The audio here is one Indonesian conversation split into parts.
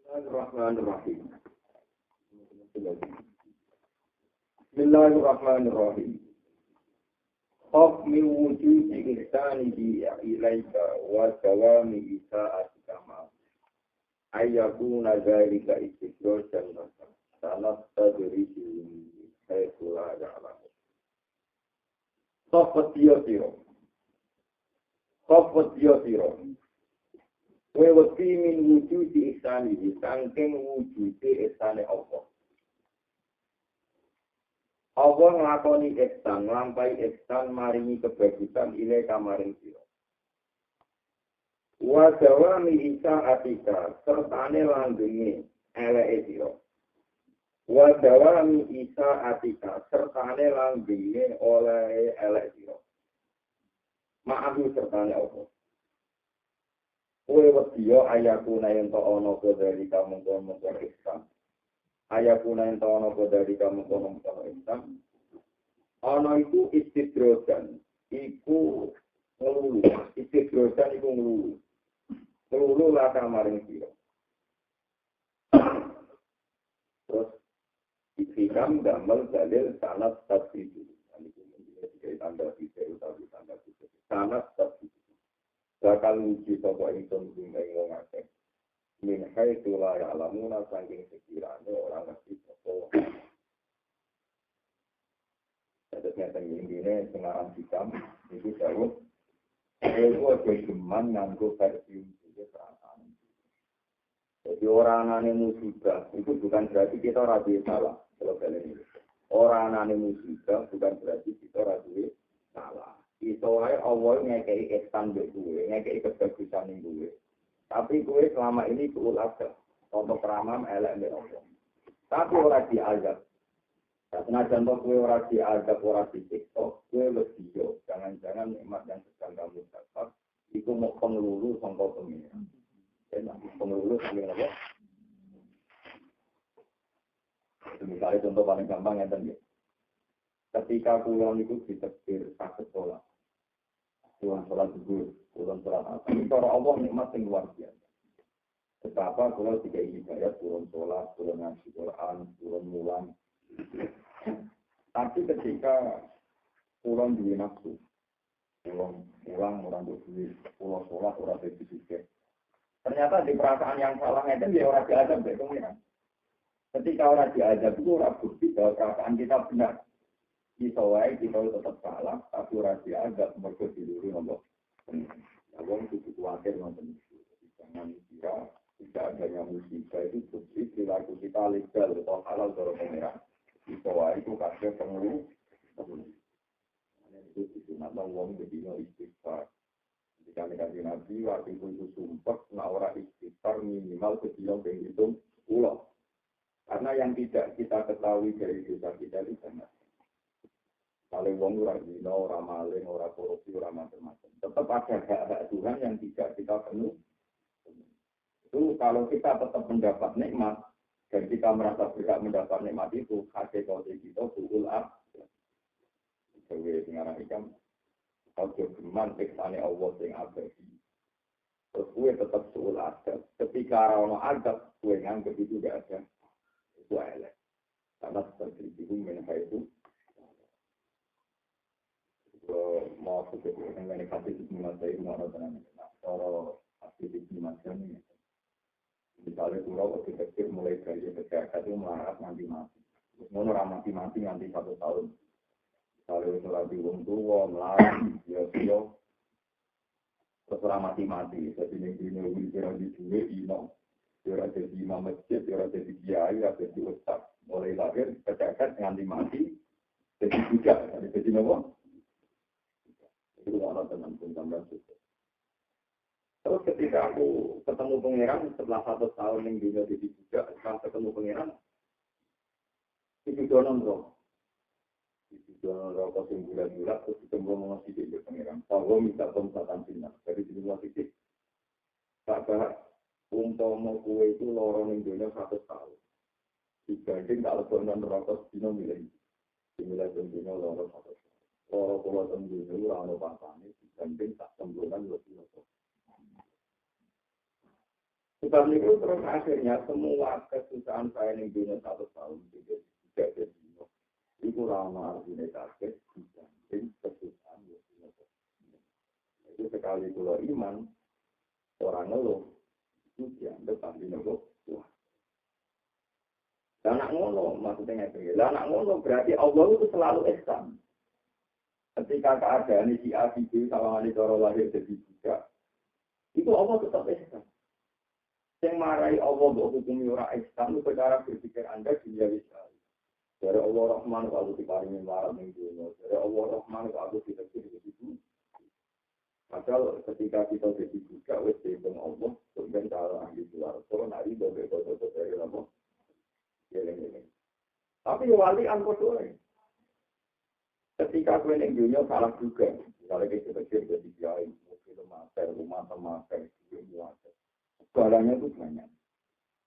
Bismillahirrahmanirrahim. Bismillahirrahmanirrahim. Khaf min wujudi ihsanihi ilaika wa dawami isa'atika ma'a. Ayyakuna dhalika istidrajan laka. Sanastadrijuhum min haitsu la ya'lamun. Khafat ya sira. Kowe wedi min wujudi ihsanihi saking wujude ihsane Allah. Allah nglakoni ihsan, nglampahi ihsan maringi kebagusan ile kamaring sira. Wa dawami isa'atika sertane langgenge eleke sira. Wa dawami isa'atika sertane langgenge oleh elek sira. Ma'ahu sertane Allah. Kowe wedi ayakuna yen to ana dari kamu mungkon ihsan. Ayakuna ento ana dari kamu kono Islam. Ana iku istidrojan, iku ngelulu. Istidrojan iku ngelulu. Ngelulu laka maring sira. Terus ikram damel dalil sanad tasbihu. Ini menjadi tanda bisa utawi tanda bisa. Sanad tasbihu. Bakal uji sapa ingsun ing wong akeh. Min haitsu la ya'lamuna saking sekiranya orang ngerti apa. Terus ngeten ngene pengarang hikam itu dawuh itu aja geman nganggo versi iki perasaan. Jadi orang anane musibah itu bukan berarti kita ora duwe salah. Kalau kalian ini. Orang anane musibah bukan berarti kita ora duwe salah. Iso wae Allah ngekeki ihsan mbek kowe, ngekeki kebagusan ning kowe. Tapi kowe selama ini keulaga, untuk keramam elek mbek Allah. Tapi ora diazab. Karena contoh kowe ora diazab, ora disiksa, kowe lebih yo. Jangan-jangan nikmat yang sedang kamu dapat iku mau pengelulu sangka pengiran. Enak pengelulu sangka apa? Misalnya contoh paling gampang ngeten nggih. Ketika kula niku ditekdir saged sholat. Tuhan sholat zuhur, Tuhan sholat asar. Cara Allah nikmat yang luar biasa. Betapa kalau tiga hidayah, turun sholat, turun ngaji Quran, turun mulang. Tapi ketika pulang di nafsu, pulang orang berdiri, pulang sholat, orang berdiri. Ternyata di perasaan yang salah itu dia orang diadab, ketika orang diadab itu orang bukti bahwa perasaan kita benar. Isowai kita tetap salah, tapi orang diadab mereka diluri nombor. Abang itu khawatir nonton itu. Jangan kira tidak adanya musibah itu bukti perilaku kita legal atau halal dari pemerintah. Isowai itu kasih pengeluh. Itu disunat wong bedino istighfar. Jika nekati Nabi waktu itu sumpah, nah orang istighfar minimal bedino menghitung 10. Karena yang tidak kita ketahui dari dosa kita itu banyak. Kalau wong ora zina, ora maling, ora korupsi, ora macam-macam. Tetap ada hak-hak Tuhan yang tidak kita penuhi. Itu kalau kita tetap mendapat nikmat dan kita merasa berhak mendapat nikmat itu, hakikat kita buul ab. Sebagai pengarang ikam, kalau geman ikhsane Allah yang abadi. Terus gue tetap suul adab. Ketika orang adab, gue nganggap itu tidak ada. Itu elek. Karena seperti itu mengenai itu. Mau seperti yang negatif itu mengenai itu mana dengan orang aktivis macam ini. Misalnya pulau waktu kecil mulai dari kesehatan itu melarat mati-mati. Terus mau mati-mati nanti 1 tahun. Misalnya setelah diwong tua melarat, dia terus mati-mati. Jadi ini kira di dunia ino. Dia ada di imam masjid, dia ada di kiai, ada di ustaz. Mulai lahir kesehatan nanti mati. Jadi juga, jadi apa? Itu orang dengan pun tambah suka. Terus ketika aku ketemu pangeran setelah 1 tahun yang dunia jadi juga, setelah ketemu pangeran, itu donon roh. Itu donon roh kau bulan-bulan terus ketemu mengasih dia pangeran. Kalau minta pemsatan sinar dari dunia titik, tak bahas umpama kue itu lorong yang dunia 100 tahun. Dibanding kalau donon roh dino milih dunia lorong 100 tahun. Loro pulau tembus itu orang pasane dibanding tak tembungan lebih lebih. Sebab itu terus akhirnya semua kesusahan saya yang dunia 1 tahun tidak jadi. Itu lama artinya sakit, dibanding kesusahan yang dunia. Itu sekali keluar iman, orang ngeluh, itu dianggap ahli ngeluh. Wah. Dan anak ngono, maksudnya ngerti. Dan anak ngono berarti Allah itu selalu ihsan. Ketika keadaan si A, si B, sama cara lahir jadi juga, itu Allah tetap ihsan. Yang marahi Allah untuk hukum orang ihsan itu secara berpikir Anda dunia bisa. Dari Allah Rahman aku diparingi marah ning dunia. Dari Allah Rahman aku ditegur begitu. Padahal ketika kita jadi buka wis dihitung Allah, kemudian cara ahli luar, kalau nari bebek-bebek dari Allah, geleng-geleng. Tapi wali angkot ketika kue ning dunia salah juga. Misalnya kita kecil jadi kiai, mobil mater, rumah mater, ilmu mater. Segalanya itu banyak.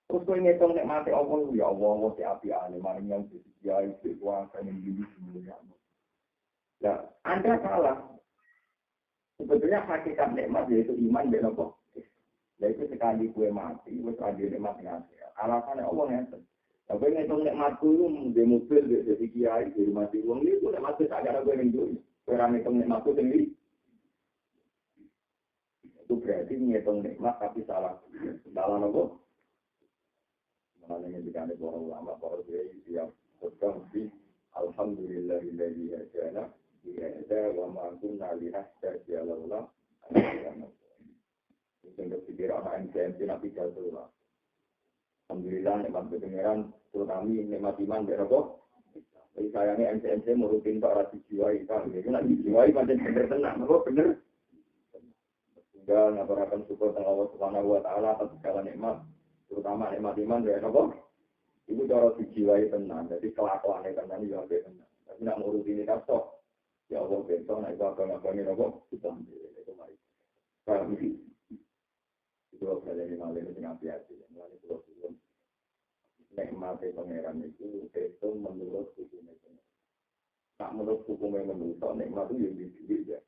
Terus kau ngitung nikmati Allah, ya Allah, si api ane, maring yang jadi kiai, si kuasa yang dulu semuanya. Ya, Anda salah. Sebetulnya hakikat nikmat yaitu iman dan apa? Yaitu sekali kue mati, kue terakhir nikmat yang ada. Alasannya Allah yang tapi ngitung nikmatku itu di mobil, jadi kiai, di rumah di uang itu nikmatku tak ada gue yang dulu. Kue ngitung nikmatku sendiri. Itu berarti ngitung nikmat tapi salah. Salah apa? Makanya jika ada para ulama, para kiai yang sedang di Alhamdulillahilladzi hadana ila wa ma kunna linahtadiya laula an hadana. Itu berpikir anak MCMC nabi jatuh. Alhamdulillah nikmat pengeran terutama nikmat iman berapa? Jadi sayangnya MCMC merutin Pak Rati Jiwai kan, jadi nak dijiwai macam bener tenang, apa bener? Tinggal ngabarkan syukur kepada Allah Subhanahu Wa Taala atas segala nikmat. Terutama nikmat iman dari apa? Itu cara dijiwai tenang. Jadi kelakuan tenang juga tenang. Tapi nak nguruti ini kasih. Ya Allah besok nak ibadah ngabangin apa? Kita ambil itu mari. Kalau itu berada di malam ini hati-hati. Mulai pulau pulau. Nikmat pangeran itu menurut hukumnya. Tak menurut hukumnya menurut nikmat itu yang dipilih ya.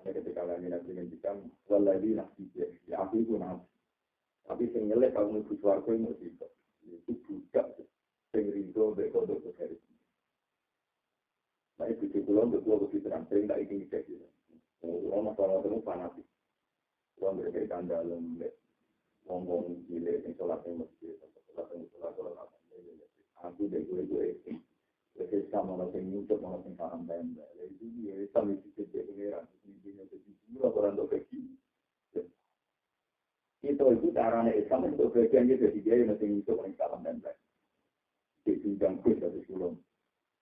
Ketika kami nanti menjelaskan, walau nasi ya aku itu nasi. Tapi sing nyelek kalau mlebu swarga itu juga sing rindu mbek kodok keseri. Nah itu kula untuk kula pikiran sing tak iki iki. Ora masalah temu fanatik. Wong berkait dalam wong-wong cilik sing salat ing masjid, salat aku dek gue iki. Wis sama sing nyucuk ana sing paham ben. Itu dia sami sithik pengeran iki jadi dua orang dokeki. Itu caranya Islam untuk bagian itu dia yang mesti itu paling salam dan baik. Di bidang kus dari sulung,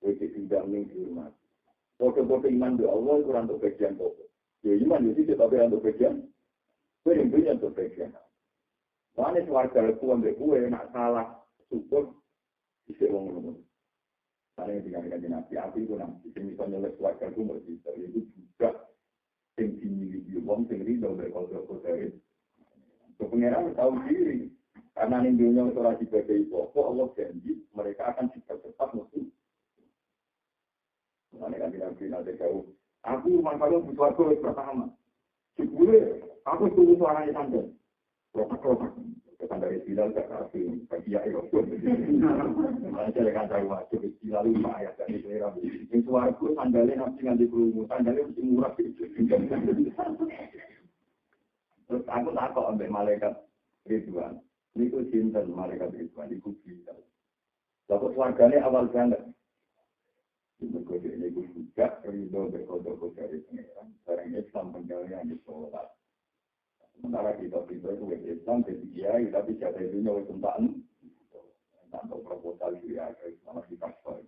di bidang ning di rumah. Foto-foto iman do Allah itu untuk bagian foto. Ya iman itu tapi untuk bagian. Kue yang punya untuk bagian. Mana keluarga aku ambil kue nak salah syukur isi uang rumah. Mana yang dikatakan nabi api itu nanti. Misalnya oleh keluarga aku mau bisa itu juga yang dimiliki uang sendiri dan berkotor-kotor dari. Pengeran tahu diri karena nindunya orang sebagai pokok Allah janji mereka akan cepat musuh. Mana kan tidak jauh. Aku manfaat butuh aku pertama. Sebelum aku tunggu suaranya sampai. Ropak. Ketan dari Bilal ke Rafi bagi ya itu. Mana saya kan tahu waktu Bilal lima ayat dari Bilal. Yang suaraku sandalnya nanti nganti kerumuh sandalnya mesti murah. Terus aku takut ambil malaikat Ridwan. Ini ku cinta malaikat Ridwan. Ini ku cinta. Lalu keluarganya awal banget. Berkode ini ku juga. Ridho berkode-kode dari pengeran. Sekarang Islam penjauhnya di sholat. Sementara kita itu Islam jadi kiai. Tapi jatuh itu nyawa tentaan. Untuk proposal ya. Malah kita sesuai.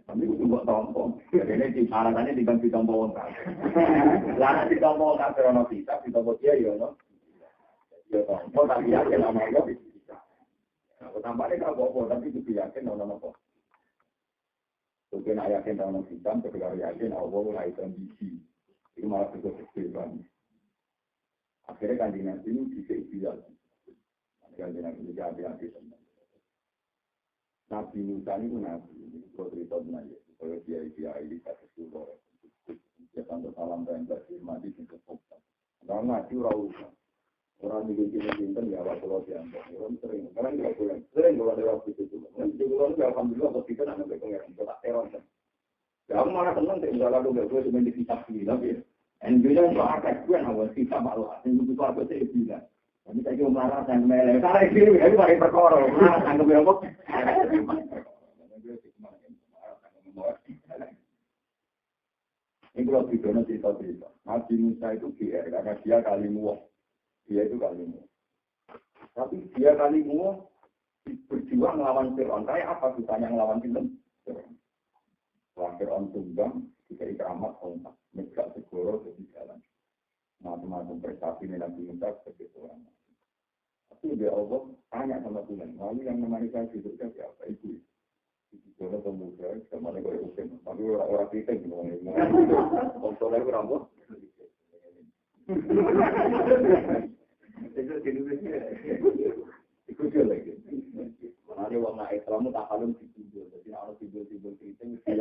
Tapi itu buat tompong. Jadi ini alasannya diganti tompong kan. Lalu di tompong kan karena kita dia ya no. Ya tompong tapi yakin sama Allah bisa. Nah, tampaknya nggak apa-apa tapi itu yakin apa. Mungkin yakin sama kita, ketika yakin Allah mulai ambisi. Itu malah juga kecil banget. Akhirnya kandidat ini bisa ideal. Kandidat ini hati-hati teman. Nabi Musa ini nabi. Kalau cerita benar ya, kalau dia ini kata suruh, dia tanda salam dan berfirman di sini. Kalau ngaji orang pinter ya waktu lo dianggap sering. Karena nggak boleh sering kalau ada waktu itu. Nanti kalau nggak alhamdulillah waktu kita nggak pengen kita teror. Ya aku malah seneng sih misalnya lu nggak boleh cuma di kitab sih tapi NB-nya itu akad gue nawar kita malu. Yang itu apa sih bilang. Tapi saya cuma marah dan melek. Karena itu ya pakai perkara. Marah tanggung jawab. Ini kalau videonya cerita-cerita. Nabi Musa itu GR karena dia kalimu. Dia itu kalimu. Tapi dia kalimu berjuang melawan Fir'aun. Kayak apa susahnya melawan Fir'aun? Fir'aun tunggang, jika keramat, kontak. Megak segoro, jadi jalan. Macam-macam prestasi Nabi Musa seperti orang. Tapi dia Allah tanya sama Tuhan. Lalu yang namanya saya hidupnya siapa? Ibu. Itu pemuda, sama dengan Usain. Tapi orang kita gimana? Kontrolnya berapa? Itu dia lagi. Ada warna Islam tak kalem tidur. Jadi harus tidur kita mesti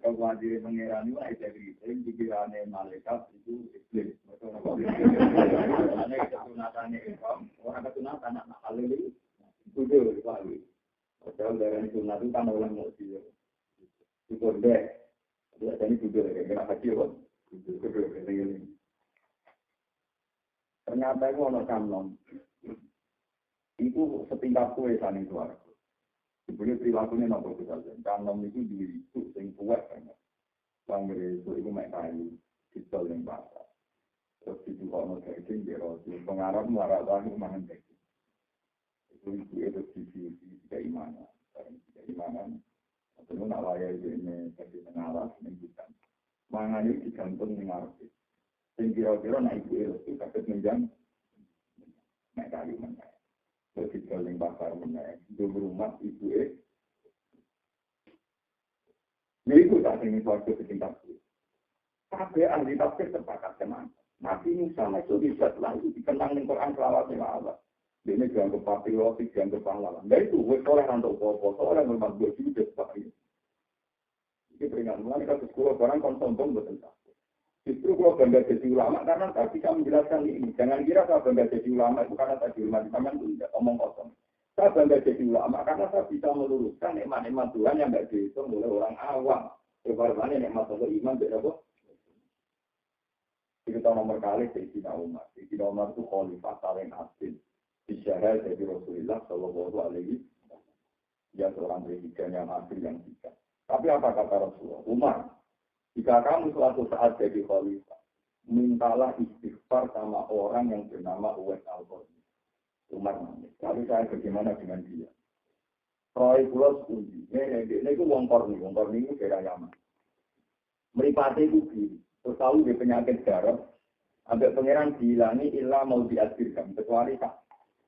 kalau diri mengirani lah itu kritik pikirannya malaikat itu iblis. Makanya kesunatannya orang kesunatan anak halal itu tidur lagi. Padahal dari sunat itu kan orang mau tidur. Tidur deh. Jadi tidur kayak haji kan. Tidur ini. Ternyata itu orang kanon. Itu setingkat kue saling keluarga. Sebenarnya perilakunya nopo saja. Kanon itu diri itu yang kuat banget. Bangre itu mek kayu, ditol yang basah. Terus itu kalau daging berarti pengarap muara lagi mangan daging. Itu keimanan. Keimanan. Tentu nak layak ini jadi pengarap menunjukkan. Mangan itu digantung mengarap. Sing kira-kira nak ibu itu dapat menjang mek kayu menjang. Terus ditol yang basah menjang. Itu rumah ibu itu. Itu tak ingin suatu kecintaan. Tapi ahli tafsir sepakat teman. Nabi Musa itu bisa selalu dikenang dengan Quran selawatnya Allah. Ini dianggap patrioti, dianggap pahlawan. Dan itu, oleh untuk apa-apa, oleh memang gue juga seperti itu. Ini peringatan, mulai kasus sekolah orang konsumsi betul. Justru kalau bangga jadi ulama, karena saya bisa menjelaskan ini. Jangan kira saya bangga jadi ulama itu karena saya di rumah di taman itu tidak omong kosong. Saya bangga jadi ulama karena saya bisa meluruskan nikmat-nikmat Tuhan yang tidak dihitung oleh orang awam. Kebaruannya nikmat Allah iman berapa? Kita nomor kali Sayyidina Umar. Sayyidina Umar itu khalifah paling asli. Disyarah dari Rasulullah Shallallahu Alaihi Wasallam. Dia seorang presiden yang asli yang bijak. Tapi apa kata Rasulullah? Umar, jika kamu suatu saat jadi khalifah, mintalah istighfar sama orang yang bernama Uwais Al-Qarni. Umar nangis. Lalu saya bagaimana dengan dia? Roy Pulau Sundi. Ini itu wong Qarni itu daerah Yaman. Meripati itu gini. Terus tahu dia penyakit darah. Sampai pangeran dihilangi ilah mau diadirkan. Kecuali tak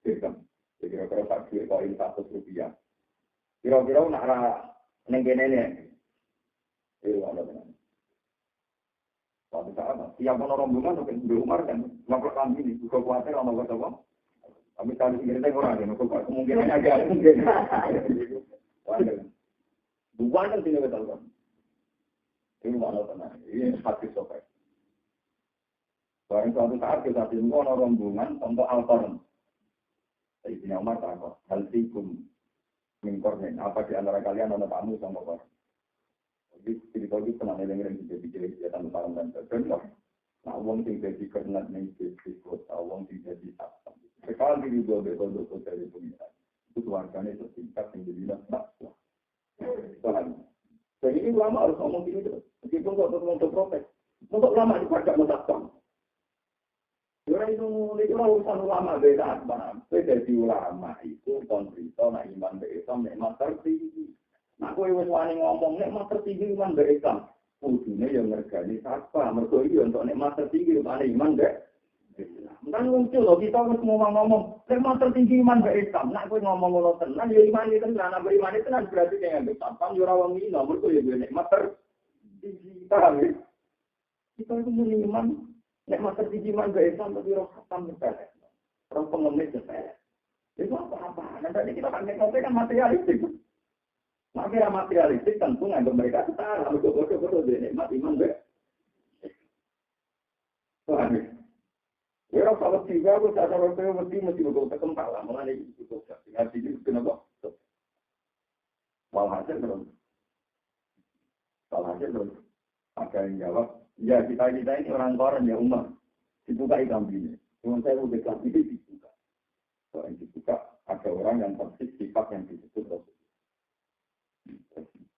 dirgam. Kira-kira tak duit koin Rp100. Kira-kira nak nengkene ini. Ada benar. Suatu saat, tiap rombongan sampai di Umar kan melakukan ini. Juga khawatir sama kata-kata. Tapi kalau kita orang ini, kemungkinan agak mungkin. Bukan kan sini kita tahu. Ini mana tenang. Ini hati sopai. Barang suatu saat kita tinggal rombongan untuk Al-Qarn. Sayyidina Umar takut. Hal sikum mingkornen. Apa di antara kalian ada tamu sama Qarn? Jadi cerita itu pernah dengerin jadi kegiatan barang dan terkenal. Nah, uang tinggal di kernet nih di kota, uang tinggal di atas. Sekali di dua betul dari pengiran. Itu warganya setingkat yang dibilang tak. Soalnya. Jadi ini ulama harus ngomong gini terus. Meskipun kok untuk protes. Untuk ulama dipakai mentakkan. Orang itu urusan ulama beda apa? Beda di ulama itu konflikto, nah iman berislam, memang tertinggi. Nah, kowe wis wani ngomong memang tertinggi iman berislam. Kudune yang ngergani siapa? Mergo iki untuk memang tertinggi iman berislam. Kan muncul loh, kita harus ngomong, memang tertinggi iman berislam. Nah, kowe ngomong ngono tenan, ya iman itu tenan, beriman itu tenan berarti yang bersambang yo ora wong iki nomor kowe yo nikmat tertinggi. Paham ya? Kita itu muni iman, nikmat tertinggi iman berislam tapi roh khatam sepele. Roh pengemis sepele. Itu apa-apa. Nah, tadi kita kan ngomong kan materialistik. Materialistik tentu nganggap mereka setara. Betul-betul dia nikmat iman berislam. Paham ya? Ya ora salah tiga aku sadar kowe mesti kok kental lah mulane iki kok. Hati iki kenapa? Walhasil terus. Walhasil terus. Ada yang jawab, ya kita ini orang koran ya umat. Dibuka kambingnya. Cuma saya udah kambing dibuka. Kalau yang dibuka, ada orang yang persis sifat yang disebut Rasul.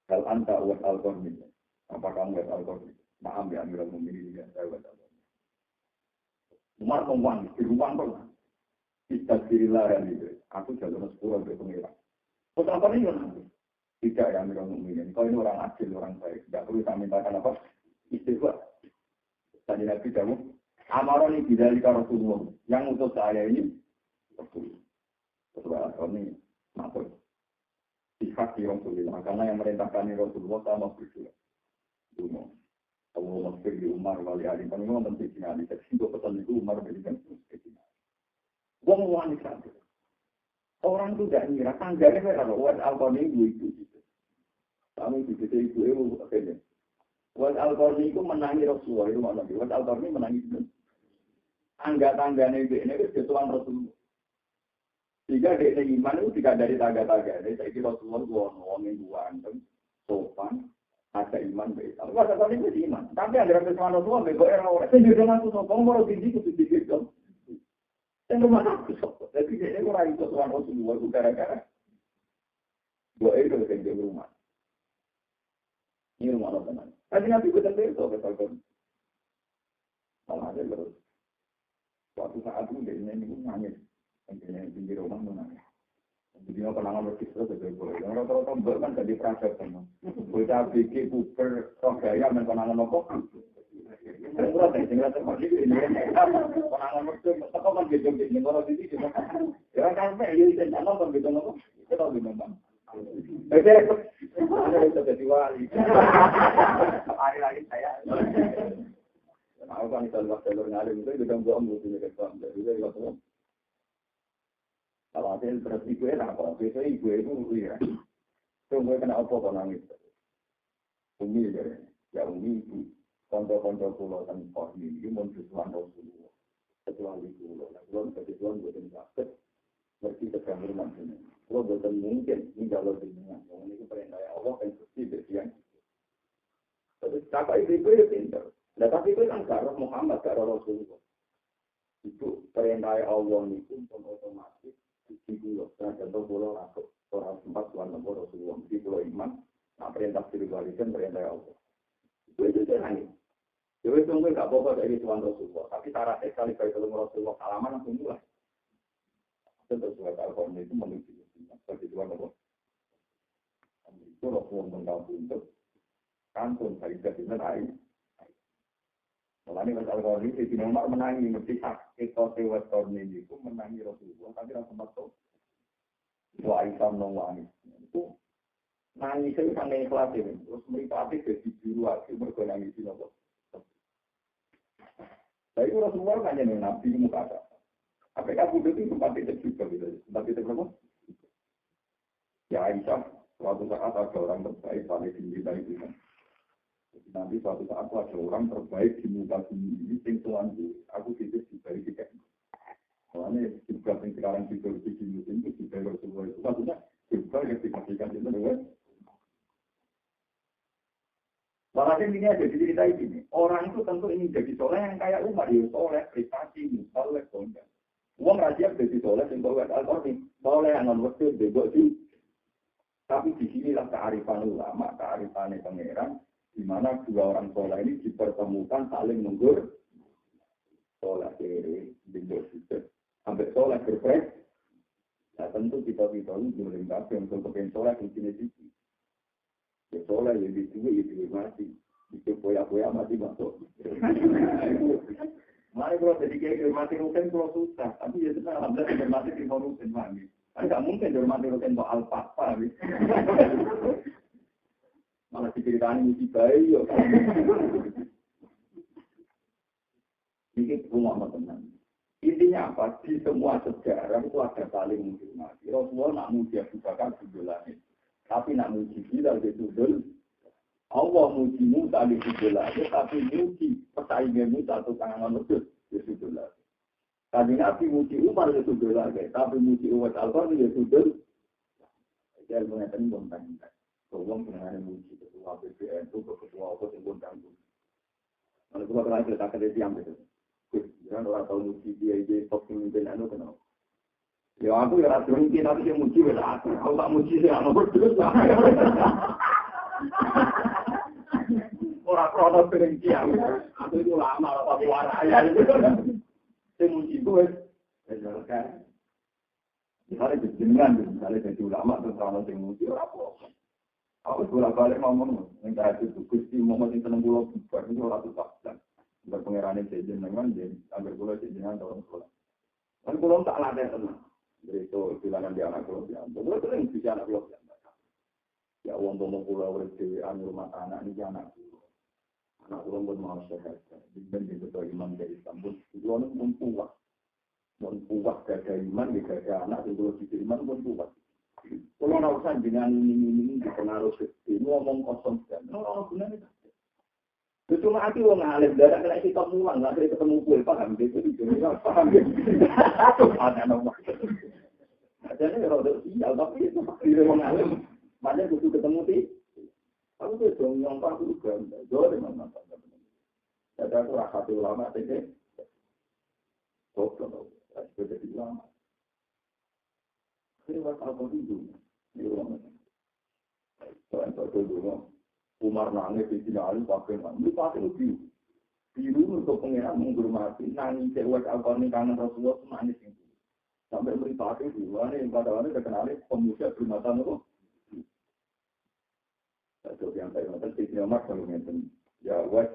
Hal anta uat al-Qurni. Apa kamu uat al-Qurni? Maaf ya Amirul Mukminin ya saya uat al-Qurni. Umar ngomong, di rumah kok. Istagfirillah dan itu. Aku jalur sepuluh dari pengira. Terus apa ini? Tidak ya Amirul Mukminin. Kau ini orang adil, orang baik. Tidak perlu saya mintakan apa? Istighfar. Tadi Nabi kamu, Amaron ini bidalika Rasulullah. Yang untuk saya ini, Rasulullah. Rasulullah ini, maksud. Sifat di Rasulullah. Karena yang merintahkan Rasulullah sama berdua. Dulu. Allah maksud di Umar wali alim. Kan memang penting sekali. Jadi untuk pesan itu Umar berikan sekali. Wong wanita. Orang itu tidak ngira. Tangganya saya kalau buat Al-Qur'an itu. Kami di situ ibu akhirnya. Buat Al-Qur'an itu menangi Rasulullah. Itu mana? Buat Al-Qur'an menangi itu. Tangga-tangganya itu itu ketuaan Rasulullah. Jika dia iman itu tidak dari tangga-tangga. Saya kira Rasulullah ngomongin buang, sopan, ada iman baik. Tapi pada saat itu iman. Tapi ada ketuaan Rasulullah, bego era orang. Saya juga langsung sopan, mau tinggi itu sedikit dong. Saya rumah aku sopan. Jadi dia orang itu ketuaan Rasulullah itu gara-gara. Dua itu yang di rumah. Ini rumah Allah teman. Tadi Nabi betul itu betul. Malah ada terus. Suatu saat itu dia ini nangis. Yang pinggir rumah menangis. Jadi kenangan logis terus ada boleh. Yang rata-rata mbak kan jadi perasaan teman. Bocah bikin puber roh gaya dan kenangan apa? Terus tinggal termasuk ini. Kenangan logis. Apa kan gitu ini kalau di sini. Ya kan ini tidak nonton gitu apa? Kita tahu di mana. Ada jadi wali. Hari-hari saya. Aku kan kalau jalur ngalim itu juga buat punya kesempatan. Jadi kalau hasil terus ibu apa? Biasanya ibu itu ya. Tunggu kena apa kau nangis? Umi ya umi ibu. Konco-konco pulau dan pos ini mau tujuan Rasulullah. Kecuali pulau. Nah pulau kecuali buatan sakit. Berarti terganggu nantinya. Pulau buatan mungkin ini kalau dunia. Yang ini perintah Allah kan pasti bersihan. Tapi siapa itu itu pintar. Nah tapi itu kan karena Muhammad karena Rasulullah. Itu perintah Allah itu pun otomatis. Di pulau, dan contoh pulau masuk orang tempat tuan nomor Rasulullah di pulau iman, nah perintah spiritualitas perintah Allah. Itu nangis. Jadi tunggu nggak apa-apa dari tuan Rasulullah, tapi syarat sekali kalau ketemu Rasulullah salaman langsung mulai. Tentu surat Al-Qur'an itu menuju seperti tuan nomor. Itu Rasulullah menggabung untuk kantun dari jadinya lain. Mulanya Mas Al-Qur'an itu di nomor menangi mesti sakit atau lewat tahun ini itu menangi Rasulullah tapi langsung masuk wa isam nongwani itu nangis itu sangat ikhlas ini terus meripati jadi biru lagi bergonang isi nopo. Tapi Rasulullah kan yang nabi muka ada. Apa kamu itu tempat itu juga gitu tempat itu berapa? Ya Aisyah suatu saat ada orang terbaik paling tinggi dari itu. Nanti suatu saat ada orang terbaik di muka bumi ini, yang tuan aku titip juga di tiket. Soalnya juga yang sekarang juga di musim itu juga Rasulullah itu maksudnya juga yang dikasihkan itu dengan. Walhasil ini ada di cerita ini. Orang itu tentu ingin jadi soleh yang kayak Umar, ya soleh, prestasi, misalnya, konten. Uang raja jadi soleh, yang bawa Al-Qur'an, soleh yang non-betul, bebok sih. Tapi di sinilah kearifan ulama, kearifan pangeran. Di mana dua orang soleh ini dipertemukan saling menggur soleh kiri, bingung juga, sampai soleh berprestasi. Nah tentu kita itu boleh kasih untuk kepengen soleh di sini. Ya soleh ya di sini itu mati, itu poya-poya mati masuk. Mari kalau jadi kayak mati rutin kalau susah, tapi ya sudah alhamdulillah mati di rutin mati. Kan nggak mungkin mati rutin mau al-fatwa. Malah diceritakan musibah ya. Ini rumah teman. Intinya apa? Di semua sejarah itu ada saling menghormati. Rasulullah nak muji Abu Bakar sudul langit. Tapi nak muji Bilal di sudul. Allah muji Musa di sudul langit. Tapi muji pesaingnya Musa atau tangan manusia di sudul langit. Kanjeng Nabi muji Umar ya sudul lagi, tapi muji Umar Al-Qarni ya sudul. Jadi mengatakan bontang. Tolong dengan muji ketua BPN itu ketua apa yang bontang itu. Kalau kita pernah cerita ke dia yang itu. Jangan orang tahu muji dia top pemimpin anu kenal. Ya aku ya rasa mungkin tapi yang muji beda. Kalau tak muji saya nomor terus. Orang krono sering diam. Aku itu lama tapi waraya itu. Saya muji gue. Kan. Misalnya jadi ulama terus krono sing muji apa? Aku bolak-balik ngomong enggak itu Gusti Muhammad yang seneng kula bubar itu ora tetap. Berpengerane jenengan jadi agar kula jenengan tolong kula. Kan kula tak latih tenan. Itu bilangan di anak kula ya. Kula sering bisa anak kula. Ya wong ngomong kula urip dhewe anu rumah anak iki anak kula. Anak kula pun mau sehat. Ben betul iman dari Istanbul. Kula pun kuat. Mun kuat gada iman gada anak kula iman pun kuat. Kalau nak usah dengan ini dipengaruhi seperti ngomong kosong kan. Orang gunanya. Cuma hati orang alim darah kena kita mulang, nggak ada ketemu kue paham gitu. Paham gitu. Ada nama. Jadi kalau ada sial tapi itu orang alim. Banyak butuh ketemu sih. Aku tuh dong yang aku juga. Jauh dengan apa. Jadi aku rasa ulama ini. Kok jadi ulama. Ini bakal begitu. Ini orang. Soalnya dulu Umar nangis di sini alim pakai mana? Ini pakai biru. Biru untuk pengiran menghormati. Nangis cewek apa nih kangen Rasulullah nangis itu. Sampai beri pakai biru. Ini pada terkenal pemuda primatan itu. Jadi yang saya nonton di Umar kalau ngeten. Ya wes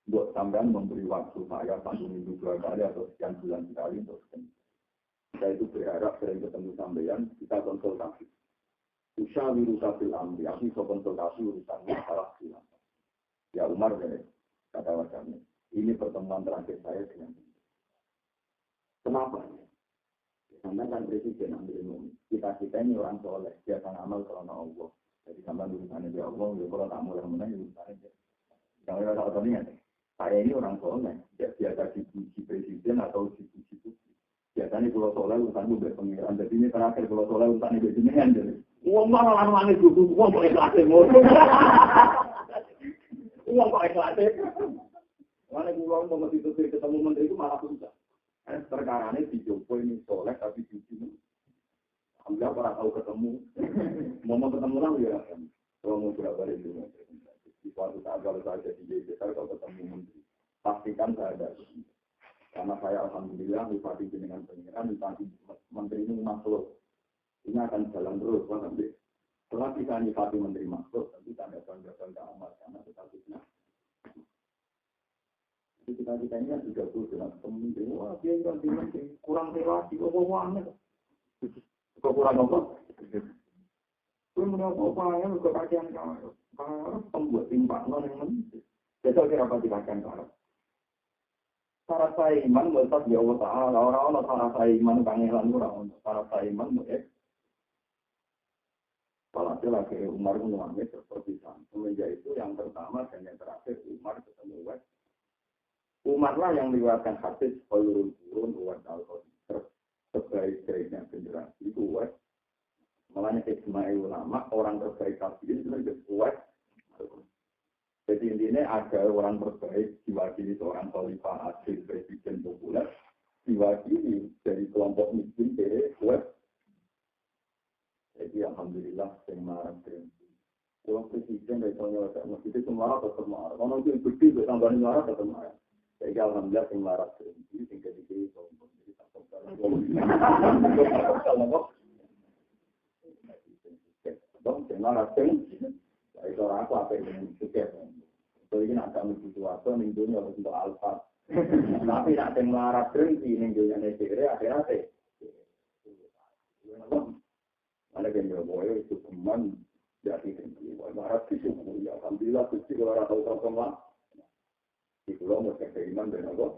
buat tambahan memberi waktu saya 1 minggu 2 kali atau sekian bulan sekali untuk saya itu berharap sering ketemu sampean, kita konsultasi. Usyawiru kafil amri, aku bisa konsultasi urusan masalah silam. Ya Umar, kata wajahnya, ini pertemuan terakhir saya dengan dia. Kenapa? Karena kan presiden ambil ilmu. Kita ini orang soleh, dia akan amal karena Allah. Jadi sama urusannya dia Allah, ya kalau tak mulai menang, urusannya dia. Yang saya tahu tadi saya ini orang soleh, dia biasa dipuji presiden atau dipuji publik. Biasanya pulau soleh urusan gue berpengiran. Jadi ini terakhir pulau soleh urusan itu jenengan. Uang malah nangis dulu, uang kok ikhlasin. Uang kok ikhlasin. Mana pulau mau itu ketemu menteri itu malah susah. Perkara ini dijopo ini soleh tapi di sini. Alhamdulillah orang tahu ketemu. Mau ketemu lagi ya kan. Kalau mau berapa hari dulu. Di suatu saat kalau saya jadi JPR kalau ketemu menteri. Pastikan saya ada. Karena saya alhamdulillah bupati dengan pengiran, bupati menteri ini makhluk. Ini akan jalan terus, Pak Nanti. Setelah kita nyifati menteri makhluk, tentu tanda bangga amat karena kita fitnah. Jadi kita ini kan juga tuh dengan menteri. Wah, dia kan menteri kurang relasi, aneh. Kurang apa? Itu menurut apa yang kekajian kalau pembuat timbang non yang menteri. Jadi kira apa dikajian kalau? Para saya iman meletak di Allah Ta'ala. Orang-orang para saya iman pangeran orang. Para saya iman meletak. Kalau lagi Umar mengulangi seperti itu. Semenjak itu yang pertama dan yang terakhir Umar ketemu Wes. Umar lah yang riwayatkan hadis Khairul Qurun Umar Al-Qadir. Sebaik-baiknya generasi itu Wes. Malahnya ijma' ulama orang terbaik tabi'in itu Wes. Jadi intinya ada orang terbaik diwakili seorang khalifah asli presiden populer diwakili dari kelompok miskin dari web. Jadi alhamdulillah yang marah kalau presiden dari kelompok masjid itu marah tetap marah. Kalau itu bukti bertambah marah tetap marah. Jadi alhamdulillah yang marah ini tinggal di kelompok jadi takut kalau dong marah itu orang aku apa yang suka. So ini nak kami sesuatu minggunya untuk alfa. Tapi nak melarat berhenti minggunya negara akhir-akhir. Ada yang berboyo itu teman jadi tinggi. Melarat itu ya alhamdulillah pasti orang tahu semua. Di pulau mereka beriman dan apa.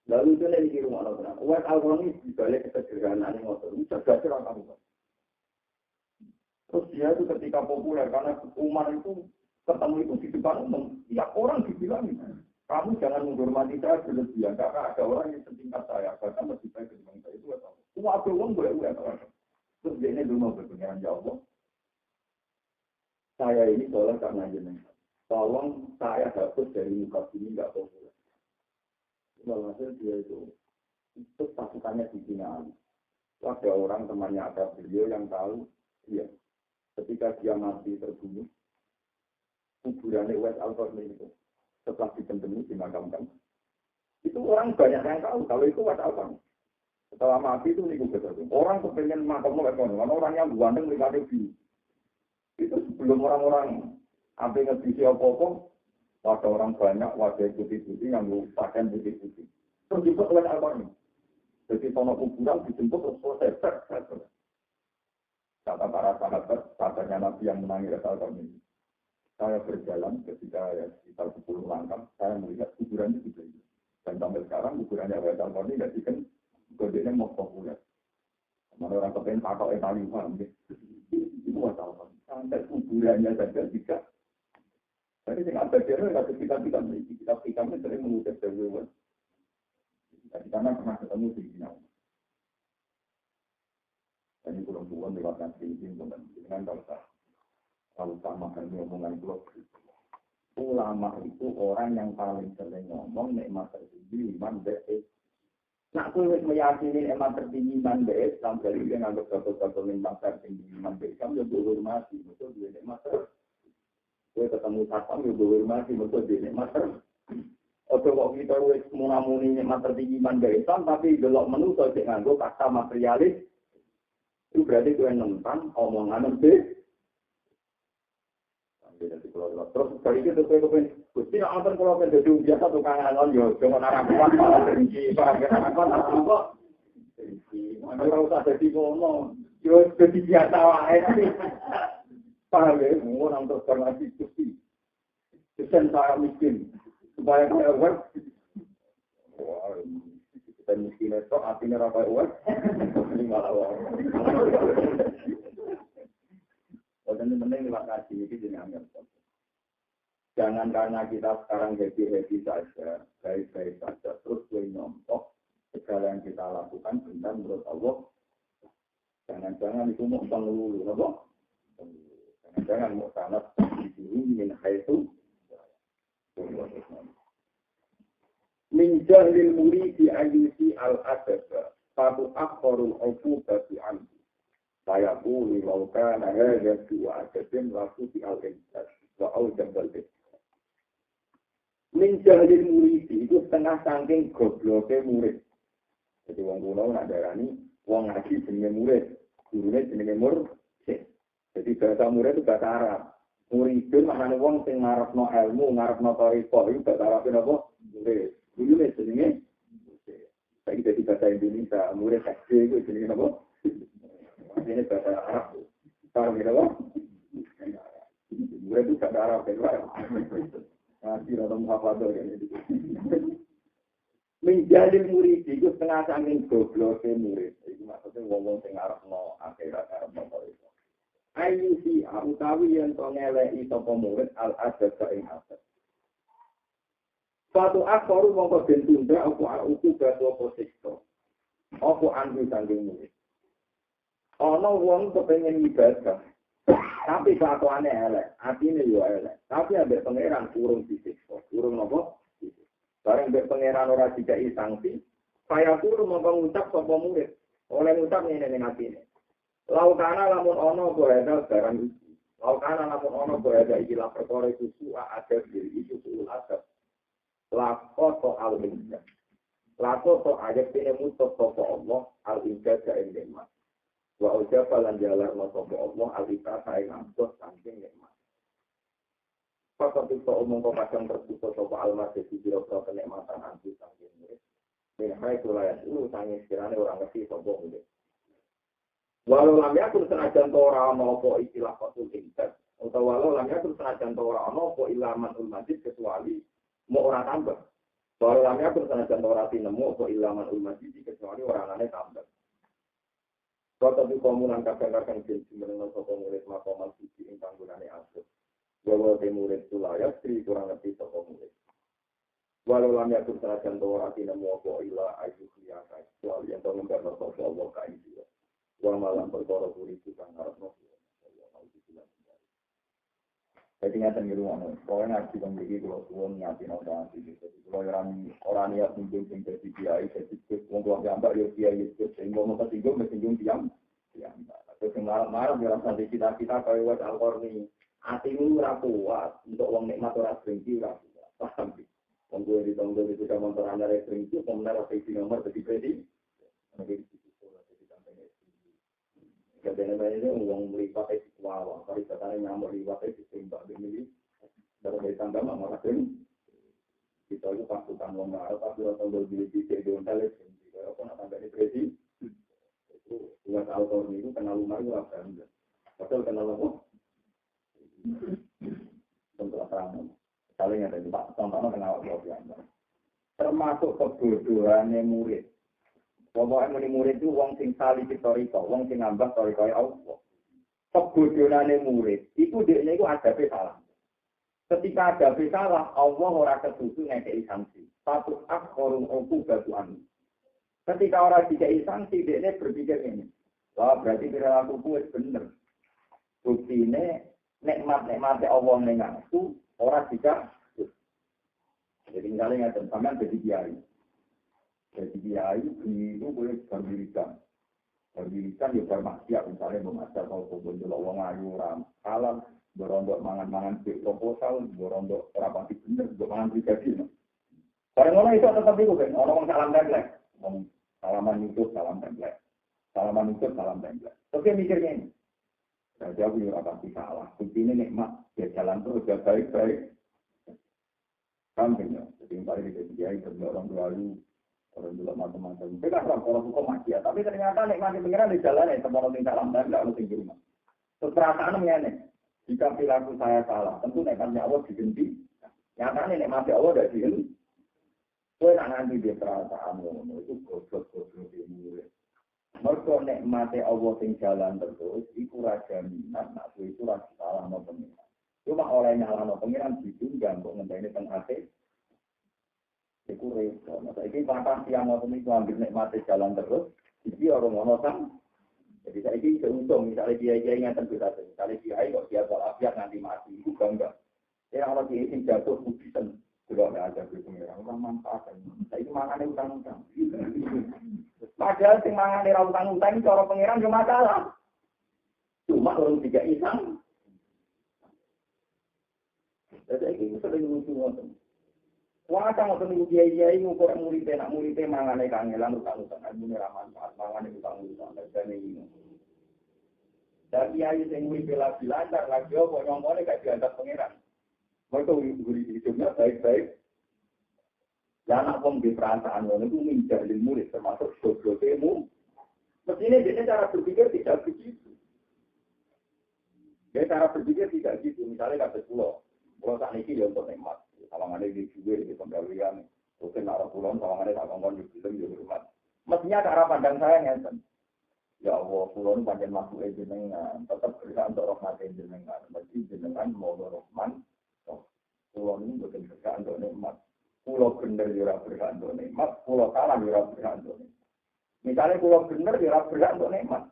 Lalu itu lagi di rumah orang. Uat awal ini dibalik kesederhanaan yang motor. Ini jaga cerah kamu. Terus dia itu ketika populer karena Umar itu ketemu itu di depan umum, ya orang dibilang Kamu jangan menghormati saya berlebihan karena ada orang yang setingkat saya bahkan lebih baik dibanding saya itu atau semua ada uang boleh atau terus dia ini dulu mau berpengiran ya Allah. Saya ini soleh karena jenengan. Tolong saya hapus dari muka bumi nggak populer. Walhasil dia itu pasukannya di Cina. Ada orang temannya ada beliau yang tahu, iya. Ketika dia mati terbunuh, kuburannya West Al-Qarni itu setelah ditembus dimakamkan. Itu orang banyak yang tahu kalau itu West Al-Qarni. Setelah mati itu niku betul. Orang kepengen makamnya ekonomi, orang yang ganteng lima ribu. Itu sebelum orang-orang sampai ngerti apa-apa, ada orang banyak wajah putih-putih yang pakaian putih-putih. Terus juga West Al-Qarni. Jadi sono kuburan dijemput terus selesai. Kata para sahabat, sahabatnya Nabi yang menangi Rasul ini. Saya berjalan ketika sekitar 10 langkah, saya melihat kuburan itu juga. Dan sampai sekarang kuburannya Rasul ini tidak dikenal, kodenya mau populer. Mana orang kepengen pakai taliban, itu Rasul. Sampai kuburannya saja tidak. Jadi dengan bagiannya kalau kita memiliki kita sering mengutip dari Jadi karena pernah ketemu di Cina. Ini kurang bukan lewat nanti dengan kalau makan omongan blog. Ulama itu orang yang paling sering ngomong nikmat tertinggi iman bees. Nak aku meyakini nikmat tertinggi iman bees sampai dia nganggap satu-satu nikmat tertinggi iman bees. Kamu yang berhormati betul dia nikmat tertinggi. Kue ketemu satpam yang berhormati betul dia nikmat tertinggi. Oke, kok kita mengamuni nikmat tertinggi iman bees tapi gelok menu saja nganggo kata materialis. Itu berarti kue nentang omongan lebih. Terus dari itu kue Gusti nak antar kalau jadi biasa tukang angon yo, jangan arah kuat malah tinggi, arah kuat apa? Tinggi, mana usah jadi ngono, yo jadi biasa wae. Paham ya, mau nonton formasi Gusti. Kesan saya miskin, supaya saya uang. Wah, kita miskin itu artinya apa uang? Ini malah uang. Ini penting lewat ngaji ini jenengan. Jangan karena kita sekarang happy saja, baik-baik saja, terus nyontok segala yang kita lakukan benar menurut Allah. Jangan-jangan itu mau pengelulu, apa? Jangan-jangan mau sangat disuruh min haitu. Min jahlil muridi ayyusi al-adaba, fatu akharul uqubati anhu. Saya pun melakukan hal dua adabin laku di al-insan wa al-jambal. Min jahlil muridi itu setengah saking gobloknya murid. Jadi wong kuno nak darani wong ngaji jenenge murid, gurune jenenge murid. Jadi bahasa murid itu bahasa Arab. Muridun maknane wong sing ngarepno ilmu, ngarepno thariqah itu bahasa Arab apa? Murid. Gurune jenenge murid. Saiki dadi bahasa Indonesia, murid SD itu jenenge apa? Ini bahasa Arab. Paham ya, apa? Murid itu bahasa Arab kan. Nanti orang muhafadah kan itu. Menjadi murid itu setengah saking gobloknya murid. Itu maksudnya ngomong sing arepno akhirat arepno itu. Ayu si utawi yang ngeleki sapa murid al-adab ing adab. Suatu akhoru mongko den tunda apa uku batu apa siksa. Apa andu sanging murid. Ana wong kepengin ibadah. Tapi kelakuannya elek, hatinya juga elek. Tapi ambek pangeran urung disiksa, urung nopo. Bareng ambek pangeran ora dikai sanksi, saya turun mau mengucap sapa murid. Oleh ngucap ngene hatinya. Laukana lamun ono berada barang iki. Laukana lamun ono berada iki la perkara susu ada diri itu sul adab. Lakoto al-injad. Lakoto ayat ini mutus sapa Allah al-injad ka endemat. Wa ujaba lan jalarna sapa Allah alika sae ngampus saking nikmat. Pasal itu omong kok kadang terputus sapa almasih biro-biro kenikmatan anti saking murid. Ben hai kulayat itu sange sekirane orang ngerti sapa murid. Walau lam yakun senajan ora ana apa istilah fatul intat utawa walau lam yakun senajan ora ana apa ilaman ulmasih kecuali mau ora tambah. Walau lam yakun senajan ora tinemu apa ilaman ulmasih kecuali orangane tambah. Kau tapi komunan kadang-kadang jenis mengenal sopong murid makomal suci yang panggungannya asli. Bahwa murid itu layak, kurang lebih sopong murid. Walau lam yakun serajan tora tina muwako ila ayu khiyaka. Walau yang tolong karena sosok Allah kain juga. Wa malam perkara kuriku kang harap nopo. Jadi nyata di rumah, pokoknya ngaji pembeli kalau suwon nyati nota jadi kalau orang niat singgung singgung jadi kiai jadi orang gambar dia kiai itu sehingga mau tersinggung bersinggung diam. Terus marah dalam santai kita kalau buat alkorni hatimu rapuat untuk uang nikmat orang berhenti rapuat paham sih. Tunggu di sudah motor anda berhenti, kemudian revisi nomor jadi kredit. Kadang-kadang itu uang melipat itu wow, kalau katanya nyamuk melipat itu sembah begini, dari tangga mana kan? Kita itu pasukan uang nggak, tapi orang berbeli di hotel itu, kalau pun ada di kredit, itu buat autor itu kenal rumah itu apa enggak? Betul kenal apa? Tentu apa? Saling ada di pak, contohnya kenal apa biasa. Termasuk kebodohannya murid. Pokoknya murid itu wong sing sali historika, wong sing ngambah historika Allah. Kebodohane murid, itu dia itu ada salah. Ketika ada salah, Allah ora kesusu ngekei sanksi. Satu akhorun oku batuan. Ketika orang dikei sanksi, dia berpikir ini. Wah berarti perilaku kuat bener. Bukti ini nikmat-nikmat Allah nengaku orang jika. Jadi misalnya nggak sampean jadi kiai. Jadi kiai itu boleh berdirikan juga maksiat misalnya memasak kalau pun wong ayu ram alam berondok mangan-mangan di proposal berondok rapati bener mangan pribadi. Orang itu tetap itu kan orang salam template, salaman itu salam template. Oke mikirnya ini. Jadi aku juga pasti salah. Bukti ini nikmat ya jalan terus ya baik-baik. Sampingnya, jadi misalnya di kiai orang baru orang dulu macam-macam. Kita kan orang hukum maksiat, tapi ternyata nikmati pengiran di jalan ya, tempat orang salam dan tidak harus di rumah. Terus perasaan ini, jika perilaku saya salah, tentu nikmatnya Allah diganti. Nyatanya nikmatnya Allah tidak diganti. Kau nak nanti dia perasaan itu goblok-goblok ini. Mereka nikmatnya Allah yang jalan terus, itu raja minat, nak itu raja salah no pengiran. Cuma oleh nyala no pengiran ditunggang untuk ngenteni tengah hati. Itu repot. Masa ini patah siang waktu itu ambil nikmati jalan terus, jadi orang monotam. Jadi saya ini seuntung, misalnya dia ingatan kita, misalnya dia kok dia walafiat nanti mati, itu enggak. Ya kalau dia ini jatuh pujisan, juga enggak ada berpengira, orang manfaatkan. Saya ini mangannya utang-utang. Padahal si mangannya utang-utang itu orang pengiran cuma masalah. Cuma orang tidak isang. Jadi ini sering muncul. Wah, kalau tunggu kiai ngukur murid mangane kangelan utang-utang, ini raman mangane utang-utang dan ini. Dan kiai yang murid bela-belajar lagi kok nyongkone gak dianggap pangeran. Mereka murid hidupnya baik-baik. Dan anak pun di perasaan itu menjadi murid termasuk dosa-dosamu. Mestinya dia cara berpikir tidak begitu. Dia cara berpikir tidak gitu. Misalnya kata pulau saat ini dia untuk nikmat. Sawangannya di juga di pembelian, mungkin arah pulau sawangannya tak kongkong di film di rumah. Mestinya cara pandang saya ngeten. Ya Allah, pulau panjang masuk jenengan, tetap berkah untuk rahmat jenengan. Mesti jenengan mau rahman, pulau ini bukan berkah untuk nikmat. Pulau bener juga berkah untuk nikmat, pulau salah juga berkah untuk nikmat. Misalnya pulau bener juga berkah untuk nikmat.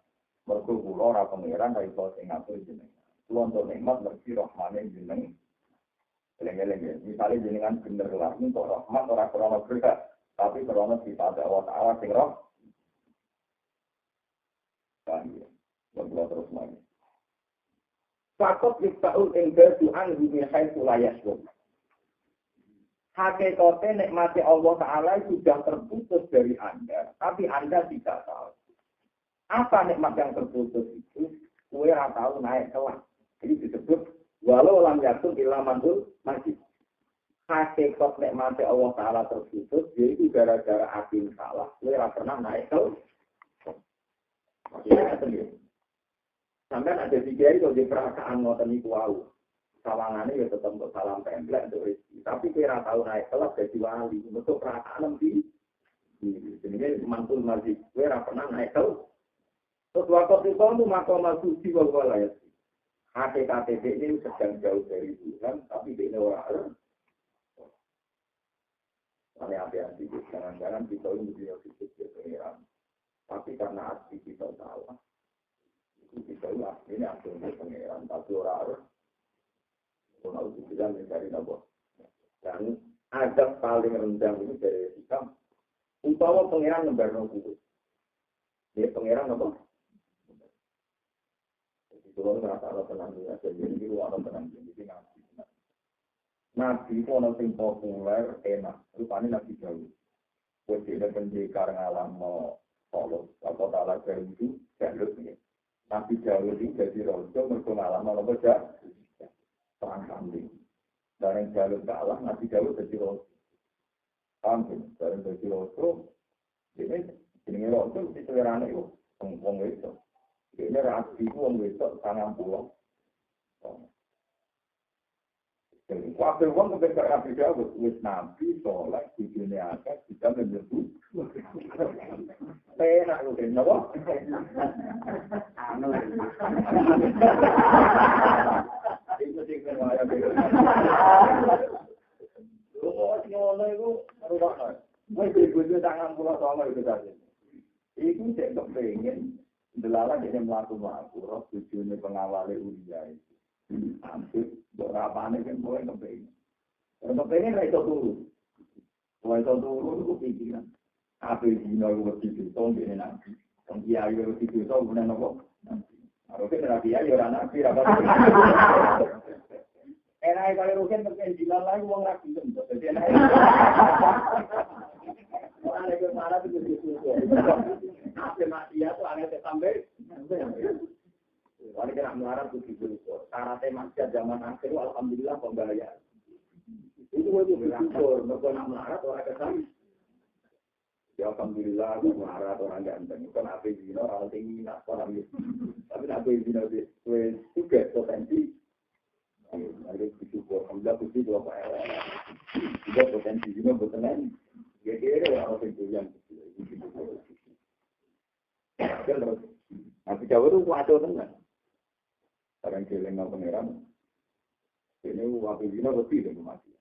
Mereka pulau orang pengiran dari pulau Singapura jenengan. Pulau untuk nikmat mesti rahmannya jenengan. Eleng-eleng, misalnya jenengan bener lah, untuk rahmat orang krono berkah, tapi krono sifat Allah Ta'ala sing roh. Bahaya, berbuat terus lagi. Fakot yuktaul enggal tu'an min haitsu la yashkur. Hakikatnya nikmati Allah Ta'ala sudah terputus dari Anda, tapi Anda tidak tahu. Apa nikmat yang terputus itu? Kue tahu naik kelas. Jadi disebut walau lam yakun illa manhul masih. Hakikat nikmati Allah Ta'ala terputus, yaitu gara-gara akhir salah. Kue pernah naik kelas. Maksudnya sendiri. Sampai ada tiga itu di perasaan ngoten iku wau. Sawangannya ya tetap untuk salam template untuk rezeki. Tapi kira tahu naik kelas jadi wali untuk perasaan lebih. Jadi mantul masjid kira pernah naik kelas. Terus waktu itu makom suci wala ya. HTKTB ini sedang jauh dari Tuhan, tapi dia orang. Mana hati-hati, jangan-jangan kita ini lebih pengiran. Tapi karena hati kita salah, itu kita ini aslinya pengiran. Tapi orang harus dibilang mencari nabo. Dan adab paling rendah ini dari Islam. Umpawa pengiran lembar nunggu. Dia pengiran apa? Jadi kalau merasa ada penangnya, jadi ini ada penangnya. Jadi Nabi itu orang yang populer, enak. Rupanya Nabi jauh. Wajib ada pendekar ngalam Allah. Kalau tak ada itu, jalur ini. Nabi jauh itu jadi rojo, mereka ngalam apa saja. Perang kambing. Dari jalur ke Allah, Nabi jauh jadi rojo. Kambing. Dari jadi rojo, ini rojo, ini selerane itu. Orang itu. Ini rapi itu, orang itu, tangan pulau. Waktu uang kebetulan Nabi Dawud, wis Nabi sholat di dunia atas kita menyebut. Enak lu kan, apa? Anu. Itu sih kan saya bilang. Lu mau ngono itu, rupanya. Mesti butuh tangan pulau sama itu tadi. Itu saya kepengen, delala jadi melaku-melaku, roh tujuannya pengawal Uriah itu. Hampir beberapa ane kan boleh kepengen. Kalau kepengen lah itu turun. Kalau itu turun itu pikiran. Apa yang dino itu berdibutuh ini nanti. Yang kiai itu berdibutuh kemudian apa? Nanti. Kalau kita kiai orang nabi apa? Enak kalau rugen kepengen jilan lagi uang lagi tentu. Jadi enak. Orang yang marah itu berdibutuh. Apa maksiat itu aneh sampai. Kalau kita melarang itu dibutuh. Syaratnya maksiat zaman akhir, alhamdulillah pembayar. Itu bersyukur. Mereka nak melarang orang kesal. Ya alhamdulillah, aku melarang orang ganteng. Bukan apa yang dino, orang tinggi, orang itu. Tapi apa yang dino, itu juga potensi. Ada bersyukur. Alhamdulillah, itu juga juga potensi. Juga bertenan. Kira-kira orang yang terus. Nabi Jawa itu waduh tenang. Sekarang kelengah pengeran. Ini waktu ini lebih dari mati.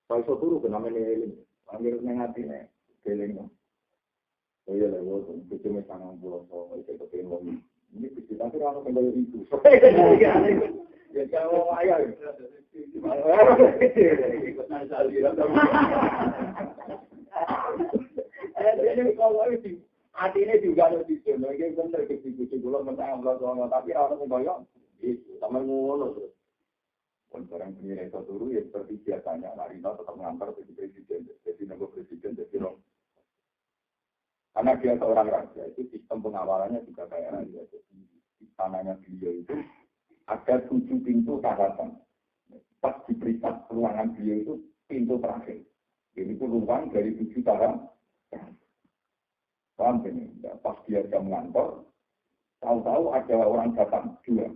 Kalau turu ke namanya ini, ambil mengati nih kelengah. Oh iya lah, waktu itu cuma sangat pulau soal itu kepengen. Ini kita kira orang kembali itu. Ya kalau ayah. Ini kalau itu. Artinya juga ada di sini, mungkin benar kecil-kecil dulu mentang belas tapi orang membayar itu sama ngono terus. Orang punya itu dulu ya seperti biasanya, Marina tetap mengantar jadi presiden, jadi nama presiden, jadi orang. Karena dia seorang raja, itu sistem pengawalannya juga kayak raja. Jadi istananya beliau itu ada 7 pintu daratan. Pas diperintah ruangan beliau itu pintu terakhir. Jadi itu ruang dari 7 daratan. Paham ini? Pas dia jam ngantor, tahu-tahu ada orang datang 2.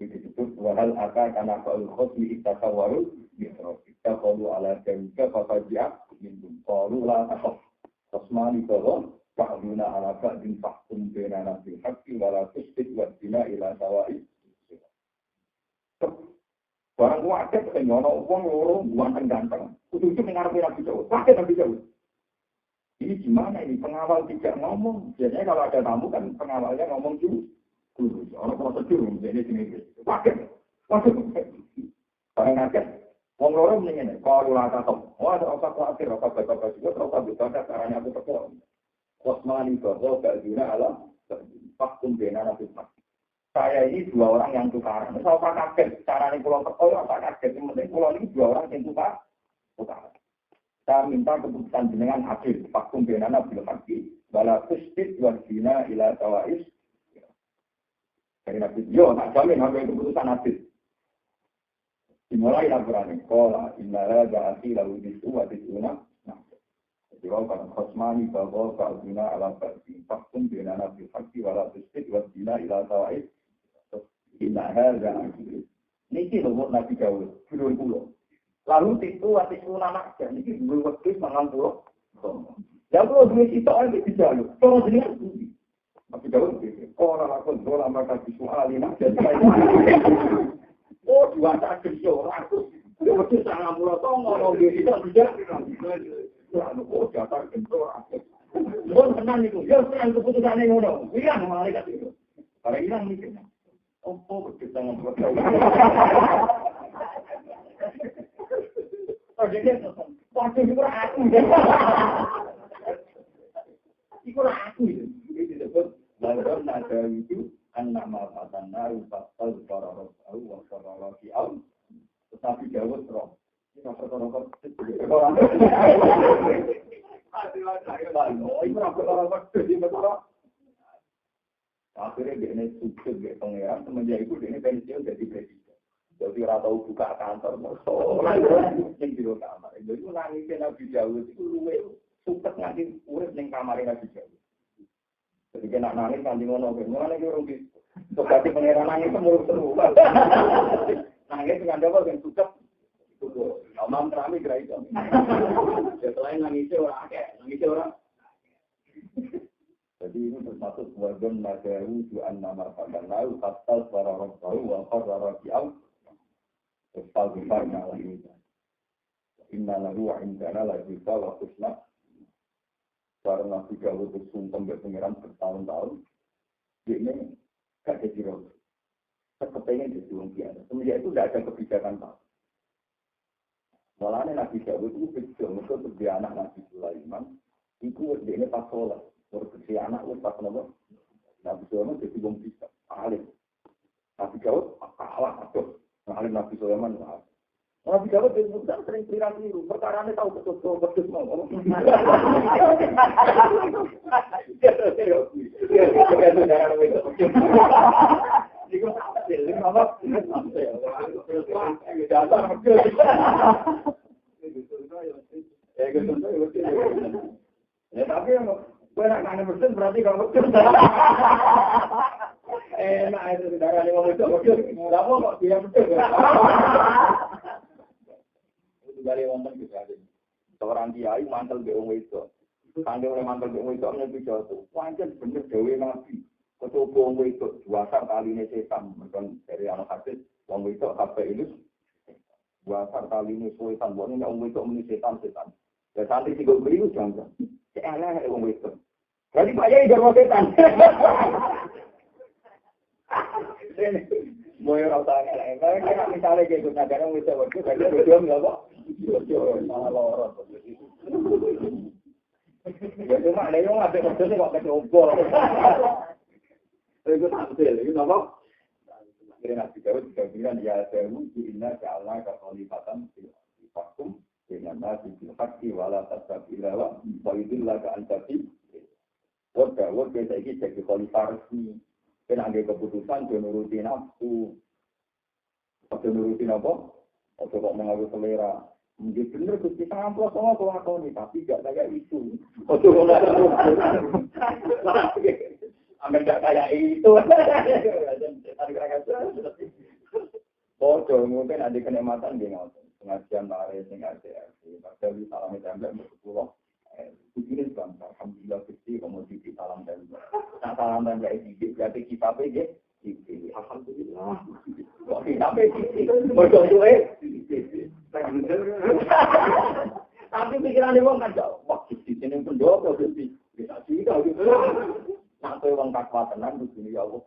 Itu disebut wahal aka karena kalau khosmi iktakawarul misro. Kita kalau ala jamika fakajia minum. Kalau lah khosmani kalau Pak Duna ala ba'din fakum bena nabi haqi wala tustik wadina ila sawai. Barang wadah penyono uang lorong buang ganteng. Untuk mengarami nabi jauh. Pakai nabi jauh. Ini gimana ini? Pengawal tidak ngomong. Biasanya kalau ada tamu kan pengawalnya ngomong dulu. Orang prosedur, jadi sini. Pakai. Barang ngaget. Wong loro mendingan. Kalau lata top. Oh ada otak khawatir. Otak baik-baik juga. Otak baik-baik caranya aku tekor. Kosmani bahwa gak guna alam. Fakum bena nabi haqi. Saya ini 2 orang yang tukaran. Misal Pak Kaget. Caranya pulau tekor. Pak Kaget. Yang penting pulau ini 2 orang yang tukaran. Saya minta keputusan jenengan adil. Fakum benana bil haqi. Bala kustit wajina ila tawais. Dari Nabi, yo, tak jamin sampai keputusan adil. Dimulai laporan. Kola, innala ja'ati lalu disu wa disuna. Jadi, kalau khosmani bahwa ka'udina ala ba'di. Fakum benana bil haqi. Bala kustit wajina ila tawais. Innala ja'ati. Ini loh Nabi Dawud. Pulau. Lalu itu waktu itu anak dan ini belum waktu 90. Ya kalau dua itu orang itu jalan. Kalau jenengan budi. Tapi kalau orang lakon orang maka visual ini jadi. Oh 2 tak kerja orang. Mesti sangat pulau tongo, mau dia tidak. Oh, jatah kentor. Mohon tenang itu. Ya, tenang keputusan yang udah. Hilang malaikat itu. Kalau hilang mikirnya. Oh, kita ngobrol. Oh, jadi waktu itu aku. Itu aku itu. Itu disebut lawan nada itu an-nama fatana fasal qararatu wa qararati al. Tetapi Dawud roh. Kita perkara akhirnya dia ini sukses dia pengeran semenjak itu dia ini pensiun jadi presiden. Jadi rata buka kantor, yang di kamar. Jadi nangisnya Nabi Dawud itu luwe sukses ngasih urip ning kamar Nabi Dawud. Jadi kena nangis nanti ngono, ngono itu rugi. Sebab pengeran nangis semurut seru. Nangis dengan dapat yang sukses. Omam terami kira itu. Selain nangisnya orang akeh, nangisnya orang. Jadi ini termasuk wajan nadaru ju'an nama padan lalu kastal para orang baru wafar para kiam kastal besar ngalah ini. Inna lahu wa indana la juta wa kusna. Para nabi Dawud bersumpah berpengiran bertahun-tahun. Ini gak jadi roh. Kepengen jadi orang biasa. Semenjak itu tidak ada kebijakan tak. Malahnya Nabi Dawud itu kecil, itu sebagai anak Nabi Sulaiman, itu dia pas sholat, berkecil anak itu pas nomor, Nabi Sulaiman jadi bom bisa, alim. Nabi Dawud kalah, alim Nabi Sulaiman lah. Nabi Dawud itu bukan sering keliru, perkara ini tahu betul mau. Iku hasil, apa? Dasar betul. Ya tapi gue nak kangen betul berarti kalau betul. Enak itu darah lima betul. Nggak mau kok dia betul. Itu dari wonten juga ada. Seorang kiai mantel be wong itu. Kangen oleh mantel be wong itu nyepi jatuh. Wancen bener dewe nabi. Kecoba wong itu dua kali ini setan, bukan dari anak hadis wong itu apa ini dua kali ini setan, bukan wong itu meni setan. Ya santai sih gue beli jangan, celah wong itu. Jadi pak yai jangan setan. Mau orang tanya, kalau misalnya kayak gue nggak wong itu waktu saya berjuang nggak kok, malah lorot. Ya cuma ada yang ada maksudnya kok kecoba. Itu tampil, itu apa? Akhirnya Nabi Dawud juga bilang, ya Dawud, inna ja'alna khalifatan fil fakum dengan nasi fil haqi wala tasabila wa idillah ka'antabi. Dawud kita ini jadi khalifah resmi. Kena ada keputusan, dia nuruti nafsu. Dia nuruti apa? Atau kok mengaku selera. Mungkin benar, Gusti Samplos sama kau ini, tapi gak kayak itu. Atau kok ambil tak kayak itu. Bodoh, mungkin ada kenikmatan dia ngomong. Pengajian lari, pengajian. Tapi salam tembak berpuluh. Begini bang, alhamdulillah Gusti, komoditi salam tembak. Nah salam tembak ini, berarti kita pergi. Alhamdulillah. Kok kita pergi? Bodoh tu Tapi pikiran dia kan jauh. Wah, Gusti ini pendopo Gusti. Bisa juga gitu. Sampai orang takwa tenang di sini ya Allah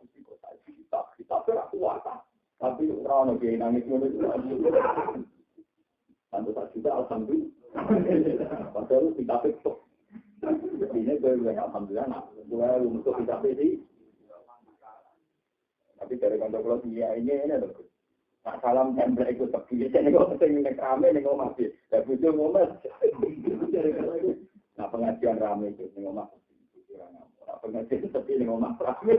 kita berkuasa. Tapi orang lebih nangis menurut tentu tak juga alhamdulillah. Padahal kita betul. Ini gue alhamdulillah nak gue untuk kita beli. Tapi dari kantor dia ini loh. Nak salam template ikut terpilih. Ini kok penting rame nih kok masih. Ya butuh momen. Nah pengajian rame itu nih kok pengajian seperti ini ngomong aku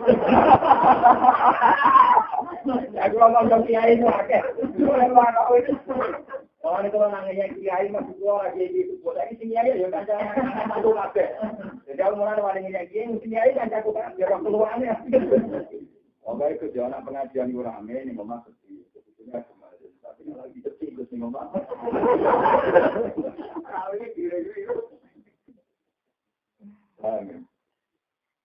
ngomong ke kiai itu akeh orang itu nangnya kiai masih keluar lagi gitu buat lagi si kiai ya kan jangan aku akeh jadi kalau mulai nangnya kiai kan aku kan biar keluarnya oke itu jangan pengajian itu rame ini ngomong seperti sebetulnya kemarin tapi lagi seperti itu sih ngomong ini kira-kira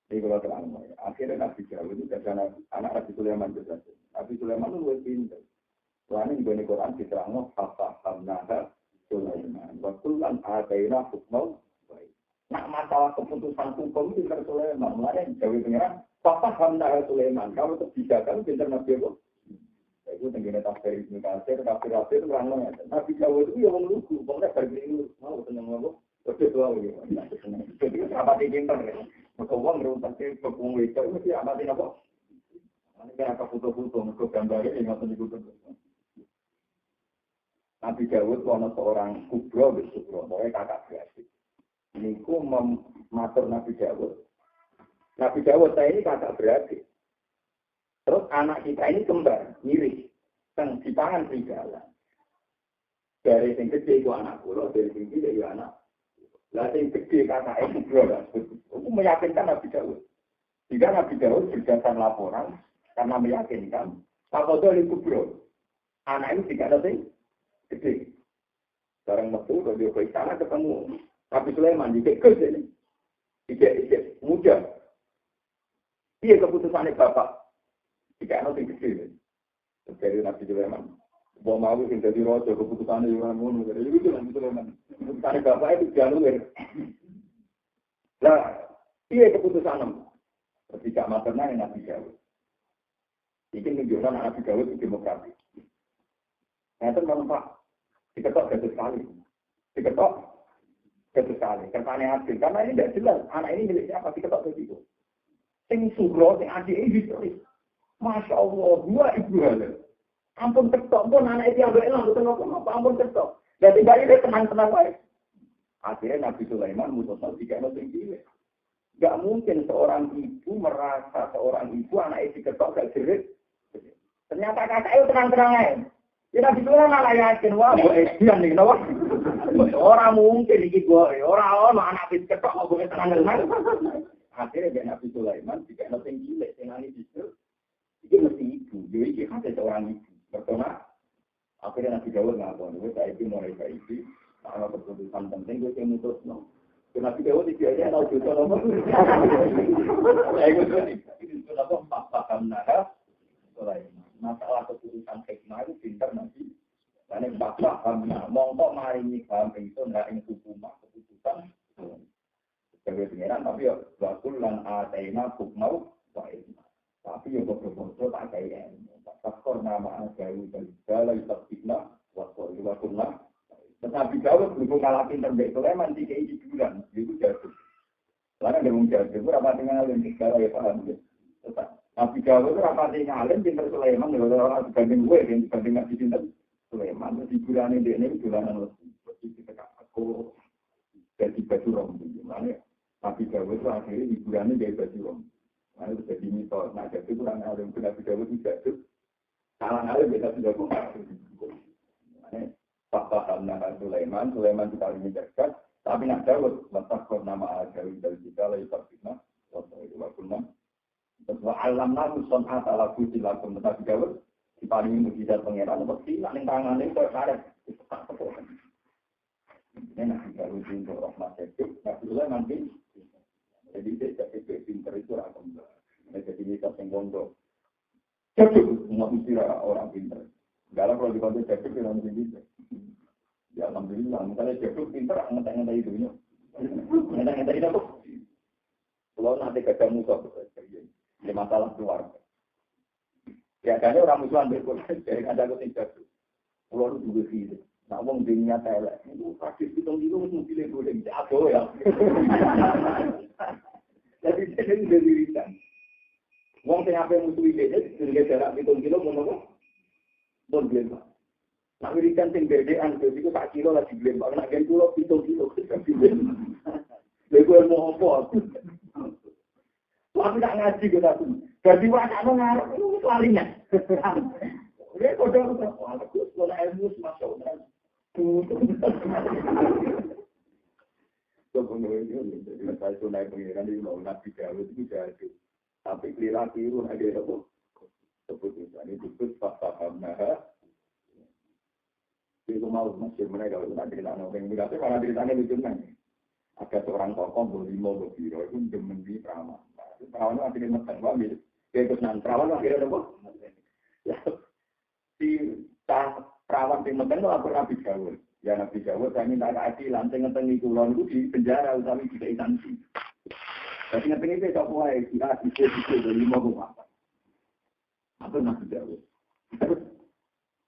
ini kalau terang, akhirnya Nabi Dawud itu karena anak Nabi Sulaiman itu saja. Nabi Sulaiman itu lebih pintar. Soalnya di Quran diterangno fahamnaha Sulaiman. Wa kullan ataina hukman. Nak masalah keputusan hukum itu pinter Sulaiman. Mulanya jauh pengiran fahamnaha Sulaiman. Kalau kebijakan pinter Nabi Allah. Itu tenggine tafsir Ibnu Katsir, tafsir terangno ya. Nabi Dawud itu yang menunggu, pokoknya bagi ini mau seneng ngomong. Terus doa gitu. Jadi apa sih pinter ya? Berkembang beruntake pekung itu mesti apa sih apa? Ini kan foto-foto, mereka gambarnya yang nggak tentu. Nabi Dawud ada seorang kubro, pokoknya kakak beradik. Ini ku mematur Nabi Dawud. Nabi Dawud saya ini kakak beradik. Terus anak kita ini kembar, mirip. Kan di tangan serigala. Dari yang gede itu anak pulau, dari yang gede itu anak. Lalu yang gede kakak itu kubro. Itu meyakinkan Nabi Dawud. Jika Nabi Dawud berdasarkan laporan, karena meyakinkan, Pak Kodol itu kubro. Anak ini tidak ada sih. Gede. Sekarang waktu kalau dia ke istana ketemu Nabi Sulaiman di Kekus ini. Ijek muda. Iya keputusannya bapak. Jika anak yang gede. Dari Nabi Sulaiman. Bawa mau yang jadi rojo keputusannya juga ngono. Jadi itu Nabi Sulaiman. Keputusannya bapak itu jalur. Nah, iya keputusannya. Ketika maternah yang Nabi Dawud. Ini menunjukkan Nabi Dawud itu demokratis. Nah, itu memang Pak. Diketok gaduh sekali. Kertanya hasil. Karena ini tidak jelas. Anak ini milik siapa? Diketok begitu. Sing sugro, sing adik ini historis. Masya Allah. Dua ibu halal. Ampun ketok pun anak itu yang berelang. Ampun ketok. Dan tiba ini tenang-tenang baik. Akhirnya Nabi Sulaiman mutuskan jika ada yang pilih. Gak mungkin seorang ibu merasa seorang ibu anak itu diketok gak jerit. Ternyata kakak itu tenang-tenang aja. Kita bilang malah yakin, wah, gue edian nih, kenapa? Orang mungkin ini gue, orang anak itu ketok, mau gue tenang-tenang. Akhirnya dia Nabi Sulaiman, jika ada yang gila, yang ini justru, itu mesti ibu. Jadi dia ada seorang ibu. Bertolak, akhirnya Nabi Dawud ngakon, gue saya itu mulai kayak itu, karena keputusan penting, gue yang mutus, no. Nabi Dawud itu aja, tahu juga, no. Saya itu apa, paham nara, Sulaiman. Masalah keputusan hikmah itu pintar nanti. Karena bapak hamna, mongkok mari ini paham itu nggak ini hukumah keputusan. Sebagai pengiran tapi ya wakul lan ataina hukmau wa ilma. Tapi ya betul-betul tak kayak ini. Faktor nama agawi dan segala istikna wakul wakulna. Tetapi kalau belum kalah pintar baik Sulaiman di kayak bulan itu jatuh. Karena dengan jatuh berapa dengan yang segala ya paham ya. Nabi Dawud itu rapati ngalim, pinter Sulaiman, orang dibanding gue, yang dibanding Nabi Pinter Sulaiman, terus hiburannya dia ini bulanan lebih, seperti kita aku jadi baju rompi. Makanya Nabi Dawud itu akhirnya hiburannya dari baju rompi. Makanya itu jadi mitos, nah jadi kurang alim, Nabi Dawud itu jatuh, salah alim kita sudah mengaku. Makanya Bapak Nabi Sulaiman kita ingin cerdas, tapi Nabi Dawud, letakkan nama Al-Jawi dari kita, lalu terfitnah, waktu itu wakunah. Wa alam nabi sonat ala kuci lakum tetapi Dawud diparingi mukjizat pangeran mesti nang tangane kok karet ini Nabi Dawud itu rahmat sedih Nabi Sulaiman nanti jadi dia jadi pinter itu akan jadi kita senggondo cukup semua istirahat orang pinter galak kalau di kantor cukup kita mesti bisa ya alhamdulillah misalnya cukup pinter ngeteng-ngeteng itu ngeteng-ngeteng itu kalau nanti gajah musuh ini masalah keluarga. Ya, karena orang musuhan berkualitas, dari ada yang jatuh. Pulau itu juga sih. Nah, orang dunia telek. Itu praktis itu mungkin boleh jatuh ya. Jadi, dia sudah dirikan. Orang yang apa musuh ini, dia jarak hitung kilo, mau bon belembak. Nah, dirikan tinggal-tinggal, itu 4 kilo lagi belembak. Nah, gen pulau hitung kilo, kita belembak. Lalu, mau apa? Tapi tak ngaji ke satu. Jadi wajahnya ngarep itu larinya. Dia kodok aku sekolah ilmu masuk dan saya sunai pengiran di mau nabi Dawud itu jadi. Tapi keliru ada apa? Keputusan itu disebut paham nah. Itu mau masih mereka kalau nak cerita orang ini tapi malah ceritanya lucu nih. Ada seorang tokoh berlima berbiro itu demen perawan. Perawan itu akhirnya mesen, wah gitu. Kayak kesenangan perawan akhirnya apa? Si Tapi mungkin itu lapor Nabi Dawud. Ya Nabi Dawud saya minta keadilan, saya ngetengi kulon itu di penjara, utami tidak instansi. Tapi ngetengi itu tak boleh, kita bisa 5,4. Apa Nabi Dawud?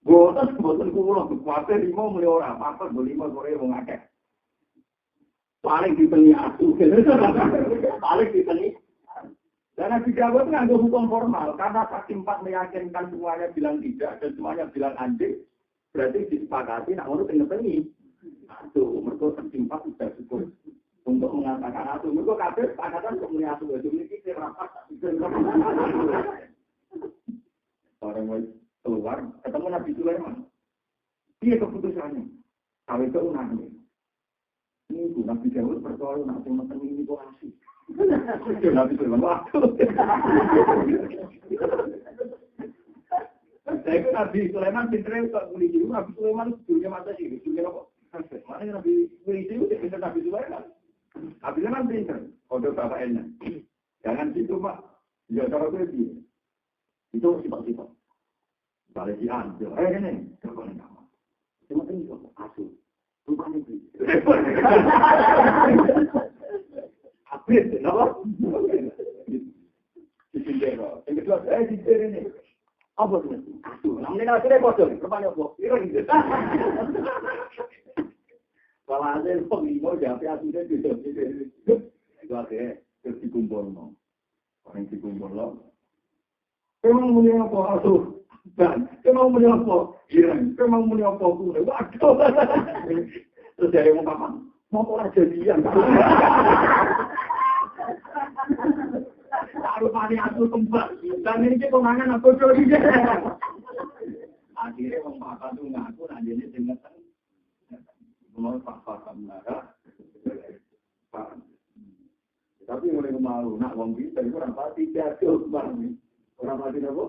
Boten kulon, kuasa 5 mulai orang, apa 5 sore mau ngakek. Paling ditengi aku, paling ditengi. Dan Nabi Dawud nggak hukum formal, karena saksi 4 meyakinkan semuanya bilang tidak dan semuanya bilang anjing. Berarti disepakati nak ngono tengah-tengah. Aduh, mereka tersimpan sudah cukup untuk mengatakan aduh. Mereka kabeh sepakatan untuk melihat aduh. Ini kita rapat. Orang mau keluar, ketemu Nabi Sulaiman. Dia keputusannya. Kalau itu unangnya. Ini itu Nabi Dawud percaya nak tengah-tengah ini kok asik. Nabi Sulaiman, waduh. Saya itu Nabi Sulaiman pinternya untuk polisi. Nabi Sulaiman dunia masa sih, dunia apa? Mana Nabi polisi itu pinter Nabi Sulaiman. Nabi Sulaiman pinter. Kode bapaknya. Jangan situ Pak. Ya cara itu itu sifat-sifat. Balik si Anjo. Ini terkonek nama. Cuma ini kok asuh. Bukan itu. Habis, kenapa? Di sini yang kedua, di sini ini. Apa itu? Aduh, namanya akhirnya kosong. Rupanya apa? Ireng. Kalau ada yang pengimu, jadi akhirnya juga. Itu akhirnya terus dikumpul. Orang dikumpul. Memang punya apa? Aduh. Dan, memang punya apa? Ireng. Memang punya apa? Waduh. Terus dari orang paman, mau orang jadian. Rupanya aku kembang. Dan ini kemenangan aku curi. Akhirnya orang papa itu ngaku, nah jadi dengetan. Mau papa merah. Tapi mulai malu, nak wong bisa, itu orang pasti jatuh. Orang pasti apa?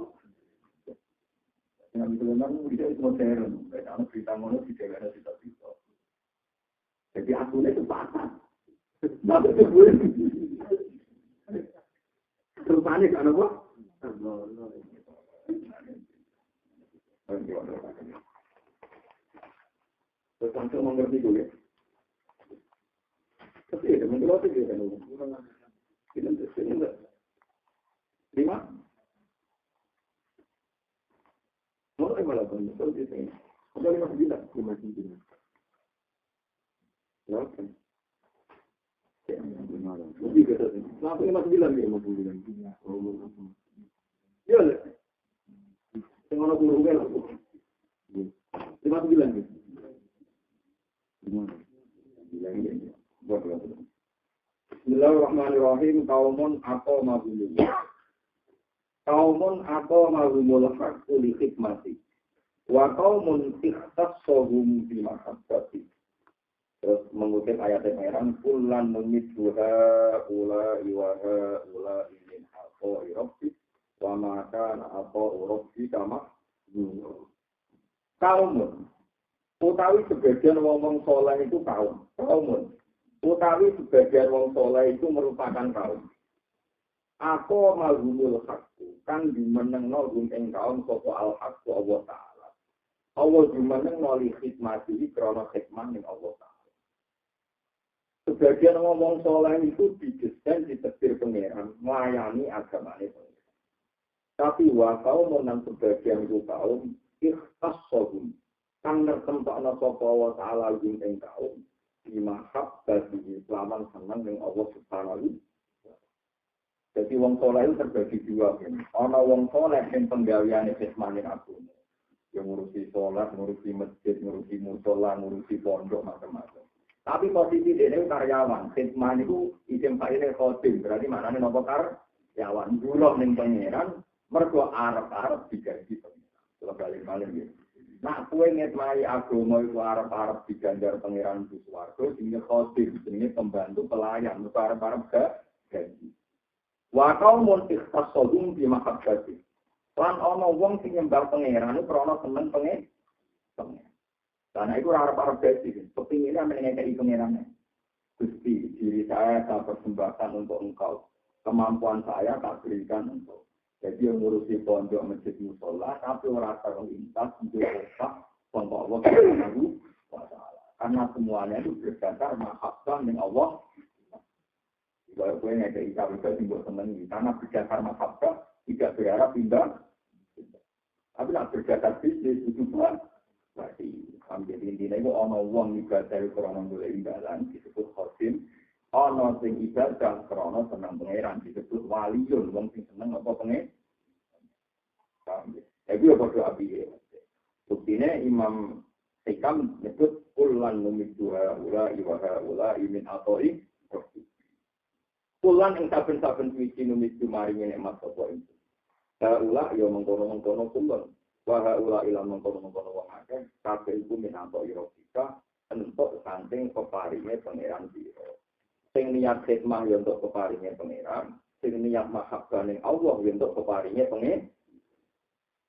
Yang bisa memang bisa itu modern. Karena berita ngono tidak ada cerita-cerita. Jadi aku itu patah. Tapi itu gue. Rupanya kan apa? Terus langsung mengerti gue. Tapi ya, menurut itu kan. Ini enggak. 5? Mau malah benar. Kalau di sini. Ada 5 ya kan. Lebih ke sana. Kenapa 59 ya? 59. Ya lah. Tengok aku rugen aku. 59 gitu. Bismillahirrahmanirrahim. Kaumun aqamahumul haqqu li khidmati. Wa qaumun ikhtassahum bi mahabbati. Terus mengutip ayat Al-Quran, kullan numidduha ula min haqqi rabbik wa ma kana haqqu rabbika mahzura. Kaumun utawi sebagian wong saleh itu kaum. Kaumun utawi sebagian wong saleh itu merupakan kaum. Aku mazhumul haqqu kan dimenengno ing kaum sapa al-haqqu Allah taala. Allah dimenengno li khidmati krana khidmat ning Allah taala. Sebagian ngomong soleh itu didesain di tafsir pengeran, melayani agamanya pengeran. Tapi wakau menang sebagian itu kaum ikhtassahum, kan tertempakna sapa wa ta'ala ing kaum dimahab bagi selamat senang dengan Allah Subhanahu. Jadi wong soleh itu terbagi dua. Ana wong soleh yang penggaweane khidmane agama, yang ngurusi sholat, ngurusi masjid, ngurusi musola, ngurusi pondok macam-macam. Tapi posisi dia ini karyawan, khidmah itu isim fa'ilnya khotim, berarti maknanya nopo karyawan. Dulu ning pangeran, mergo arep-arep digaji pangeran. Kalau balik-balik gitu. Nah, kue ngitmai agama itu arep-arep diganjar pangeran di swarga, ini khotim, ini pembantu pelayan, mergo arep-arep gaji. Wa qaumun ikhtassahum bi mahabbati. Lan ana wong sing nyembah pangeran krana seneng pangeran. Karena itu harap-harap gaji, kepinginnya mengenai pengirannya. Gusti, diri saya persembahkan untuk engkau. Kemampuan saya tak berikan untuk. Jadi yang ngurusi pondok masjid musola, tapi orang terlintas untuk otak, pondok Allah karena semuanya itu berdasar mahabbah dengan Allah. Kalau gue ngekei juga simbol seneng karena berdasar mahabbah tidak berharap pindah. Tapi nak berdasar bisnis itu kan berarti ambil intinya itu ono wong ibadah karena boleh imbalan disebut khotim, ono sing ibadah karena senang pangeran disebut waliyun, wong sing seneng apa pangeran. Tapi apa doa api? Buktinya Imam Hikam nyebut kulan numidua ula imin atoi. Kulan yang saben-saben suci numidu maringi nikmat apa itu. Ula ya mengkono-mengkono kulan. Wa ula ilan mengkono-mengkono wong akeh kabeh iku minangka irofika entuk saking peparinge pangeran sira. Sing niat khidmah ya untuk peparinge pangeran, sing niat mahabbah ning Allah ya untuk peparinge pangeran.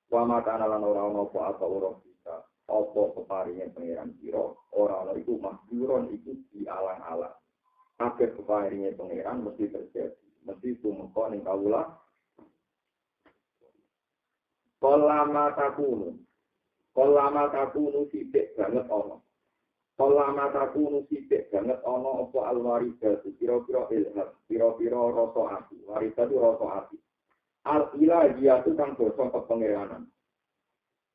Wa makana lan ora ana apa irofika. Apa peparinge pangeran sira, ora ana iku mahduron iku dialang-alang. Kabeh peparinge pangeran mesti terjadi, mesti tumeka ning kawula. Kolama takunu sithik banget ana. Kolama takunu sithik banget ana apa alwarida pira-pira ilham, pira-pira rasa ati. Warida itu rasa ati. Al-ilahiyah itu kan basa kepangeranan.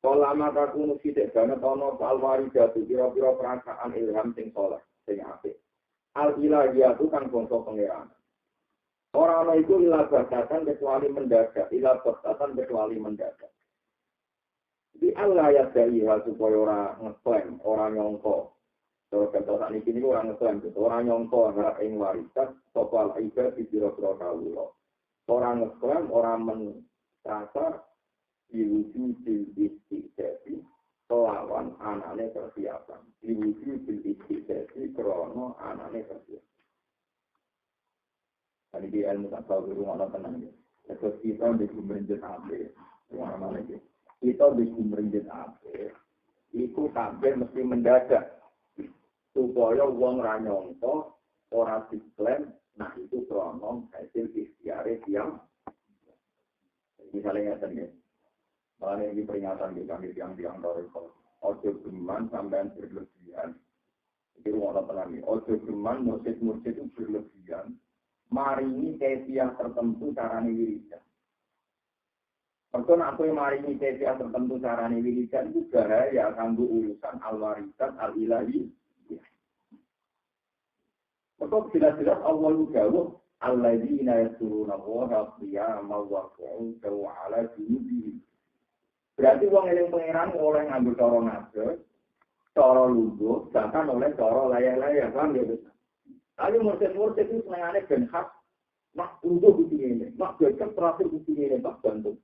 Kolama takunu sithik banget ana apa alwarida pira-pira perasaan ilham sing saleh, sing apik. Al-ilahiyah itu kan basa pangeranan. Orang-orang itu ilah batasan kecuali mendadak, kecuali mendadak. Di Allah ya dari hal supaya orang ngeklaim, orang nyongko. Kalau kata saat ini orang ngeklaim, orang nyongko harap ing warisan, sopal ibadah di biro-biro kawula. Orang ngeklaim, orang merasa diwujud istiqdasi, kelawan anaknya persiapan. Diwujud istiqdasi, krono anaknya persiapan. Tadi di ilmu tak tahu di rumah tenang. Terus kita di Gumrenjet Abe, mana gitu. Kita di Gumrenjet Abe, itu kabeh mesti mendadak supaya wong ra nyangka ora diklaim, nah itu krono hasil ikhtiare tiyang. Misalnya ngeten nggih. Malah ini peringatan di kami tiang-tiang toriko. Ojo geman sampean berlebihan. Iki rumah tenang iki. Ojo geman mursid-mursid itu berlebihan. Maringi kefiah tertentu carane wiridan. Pertama aku maringi kefiah tertentu carane wiridan itu bahaya kanggo urusan al-warisan al-ilahi. Pertama jelas-jelas Allah gawuh alladzina yasuruna wa qiyaman wa qu'udan wa 'ala junubihim. Berarti wong eling pangeran oleh nganggo cara nado, cara lungguh, bahkan oleh cara layar-layar kan ya. Tapi mursid-mursid itu senangannya ben khas, nak untuk begini, nak becek terakhir begini, tak bantu.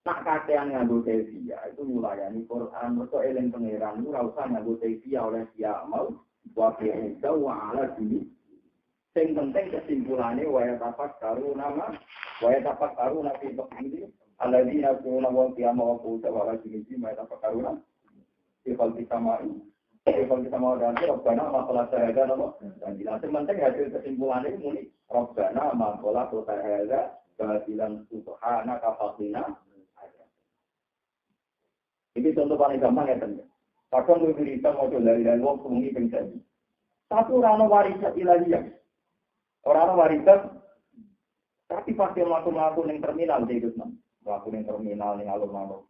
Nak kakean nganggo tevia, itu melayani Quran, mereka eling pangeran, itu rasa nganggo tevia oleh siamal, wakil hijau, wa'ala dini. Yang penting kesimpulannya, waya tapak taruh nama, nabi begini, aladina kuruna wa qiyamah wa quta wa rajin ma tafakkaruna kalau kita mau dan Rabbana masalah syahada nama dan jelas penting hasil kesimpulannya muni Rabbana masalah syahada batilan subhanaka faqina. Ini contoh paling gampang ya teman. Kadang kita mau dari wong semungi penjadi. Satu orang warisan ilahiyah. Orang warisan tapi pasti melakukan yang terminal di hidup nam. Melakukan yang terminal yang alun-alun.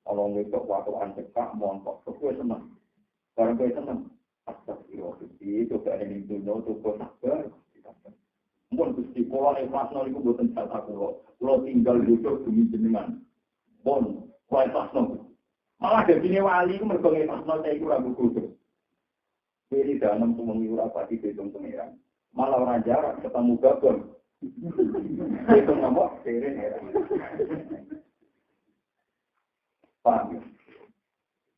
Kalau besok waktu anjekak montok, gue senang. Barang gue senang. Astagfirullahaladzim, coba ada yang dunia, coba sabar. Mungkin gusti pola ikhlasno itu buatan jatah kulo. Kulo tinggal duduk demi jenengan. Bon, kulo ikhlasno. Malah dari sini wali itu mereka ikhlasno saya itu ragu kudus. Jadi dalam semuanya urapati betung pengiran. Malah orang jarak ketemu gabung. Itu nama sering ya. Paham?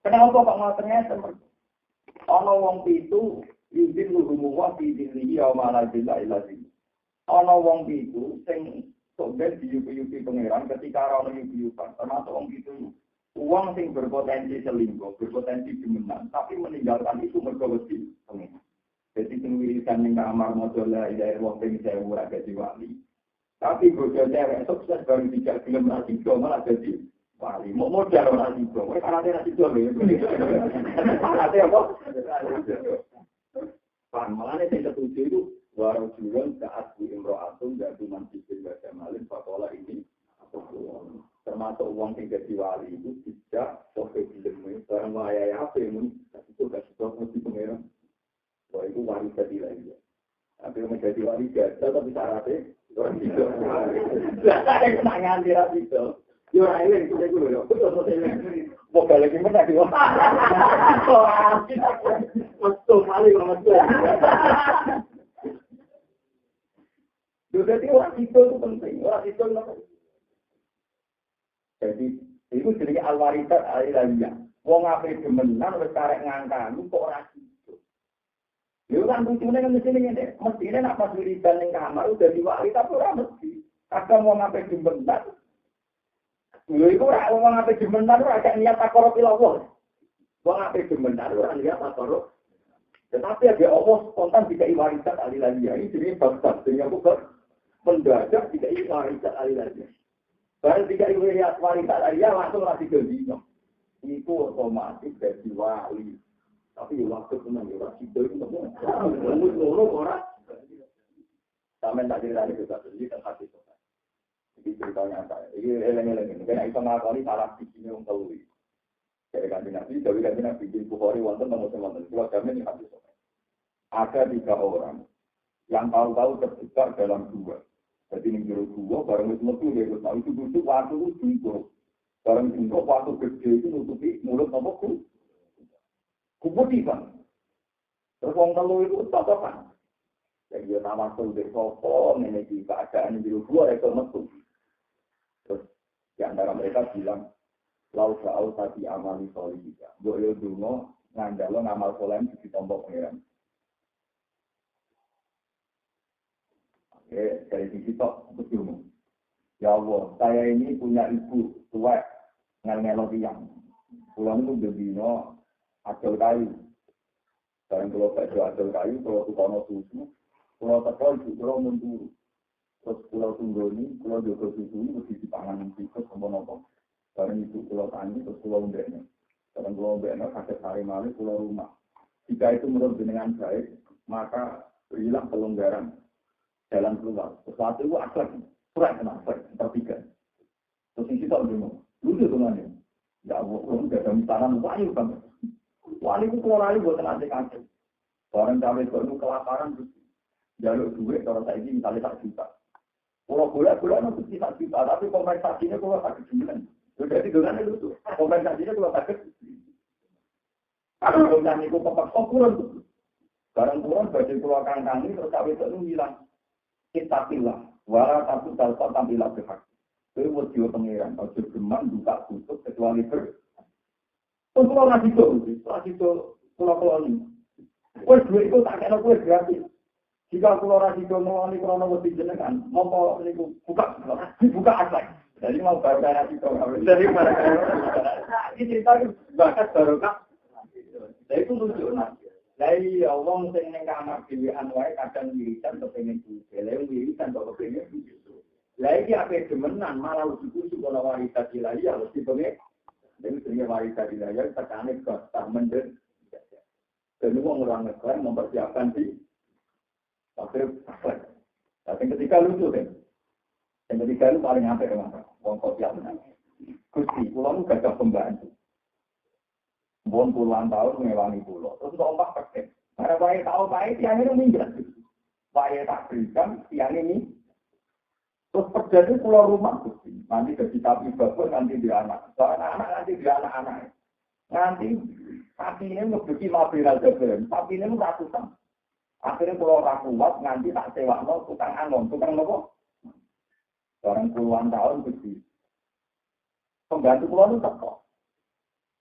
Kenapa kok mau ternyata? Ana wong pitu izin luhumuwa fi dilihi wa ma'ala billahi lazim. Ana wong pitu sing sok ben diyupi-yupi pangeran ketika ana yupi-yupan. Termasuk wong pitu uang sing berpotensi selingkuh, berpotensi demenan, tapi meninggalkan itu mergo wedi pangeran. Jadi sing wiridan ning kamar maca la ilaha illallah ping 1000 ora dadi wali. Tapi bojo cewek sukses baru tidak gelem lagi malah jadi wali. Mau modal ora sida. Kowe kan ate nasi dol lho. Ate apa? wali itu tidak sampai film barang wayai apa yang itu kasih tahu mesti pengeran. Wah itu wali jadi lagi. Tapi menjadi wali gajah tapi syaratnya orang itu. Ada kenangan dia itu. Yo ayo itu dulu yo. Bukan lagi mana dia. Mesti kali mesti. Jadi orang itu penting. Orang itu jadi itu jadi al-warisat al-ilahiyah. Wong ape demenan wis karek ngangkang kok ora gitu. Yo kan lucunya kan mesti ngene. Mestine nek pas wiridan ning kamar udah diwali tapi ora mesti. Kadang wong ape demenan. Lho iku ora wong ape demenan ora gak niat takoro pilawon. Wong ape demenan ora niat takoro. Tetapi ada Allah spontan dikai warisat al-ilahiyah. Ini jadi bab-bab yang bukan mendadak dikai warisat al-ilahiyah. Barang tiga ibu lihat wanita dia langsung lagi gembira. Itu otomatis dari wali. Tapi waktu senang orang itu semua. Mulu orang. Sampai tak cerita ini juga sendiri dan hati sopan. Jadi ceritanya saya. Ini eleng-eleng. Karena itu ngakali salah bikinnya untuk tahu. Jadi ganti nabi bikin Bukhari wonten nomor sembilan. Dua jamin ini hati sopan. Ada 3 orang yang tahu-tahu terjebak dalam 2. Jadi ini juru dua, barang itu metu dia tahu itu busuk waktu itu jingkuk. Barang jingkuk waktu gede itu nutupi mulut apa kuputih kan. Terus orang telu itu totokan. Yang dia nama sulit sopo, ini keadaan juru dua itu metu. Terus di antara mereka bilang, lau sa'au tadi amali solihika. Boyo dungo ngandalo ngamal soleh di tombok pengiran. Dari sisi tok berjumlah. Ya Allah, saya ini punya ibu tua ngel-ngelo tiang. Pulang itu berdino adol kayu. Sekarang kalau baju adol kayu, kalau tukono susu, kalau tekol itu kalau mundur. Terus pulau tunggoni, pulau jogo susu, terus di pangan tikus sama nopo. Sekarang itu pulau tani, terus pulau umbeknya. Sekarang pulau umbeknya kakek sari mali, pulau rumah. Jika itu menurut dengan baik, maka berilah pelonggaran. Jalan keluar, sesuatu itu akhlak, surat kenapa, tertiga. Terus ini kita bingung, lucu temannya. Ya Allah, kalau nggak ada misalan, wahyu kan. Wali itu keluar lagi buat nanti kaget. Orang cabai itu kelaparan, terus jalur duit, kalau saya ini misalnya tak juta. Kalau boleh-boleh itu tak juta, tapi kompensasinya keluar sakit sembilan. Jadi dengan itu, kompensasinya keluar sakit. Kalau misalnya itu kepaksa pulang, barang pulang, baju keluar kangkang ini, terus cabai itu hilang. Kita pilih, wala satu dalpa tampilah berhak. Itu buat jiwa pengeran, kalau geman buka tutup kecuali ber. Terus kalau nasi itu pulau ini. Kue duit itu tak kena kue gratis. Jika pulau nasi itu melani krono lebih jenengan, mau buka aslek. Jadi mau baru nasi itu, dari mana? Ini cerita bakat baru kan? Jadi itu lucu nasi. Dari orang sing ning kamar dhewean wae kadang wiridan kepengin duwe. Lah wiridan kok kepengin duwe. Lah iki ape demenan malah ujuk kalau wanita ilahiyah harus dipengen. Dene sing wanita ilahiyah tekane kok tak mendhet. Dan wong orang negara mempersiapkan di akhir. Tapi ketika lucu kan. Yang ketiga itu paling apik memang. Wong kok siap menang. Gusti, kula nu gadah pembantu. Bon puluhan tahun mengewangi pulau, terus ombak pakai. Karena bayi tahu bayi tiang ini minggat. Bayi tak berikan tiang ini. Terus terjadi pulau rumah Gusti. Nanti jadi sapi bagus nanti di anak. Soalnya anak nanti di anak-anak. Nanti sapi ini ngebuki mobil jalan. Sapi ini ratusan. Akhirnya pulau rakuat nanti tak sewa no tukang anom, tukang nopo. Sekarang puluhan tahun Gusti. Pembantu pulau itu teko.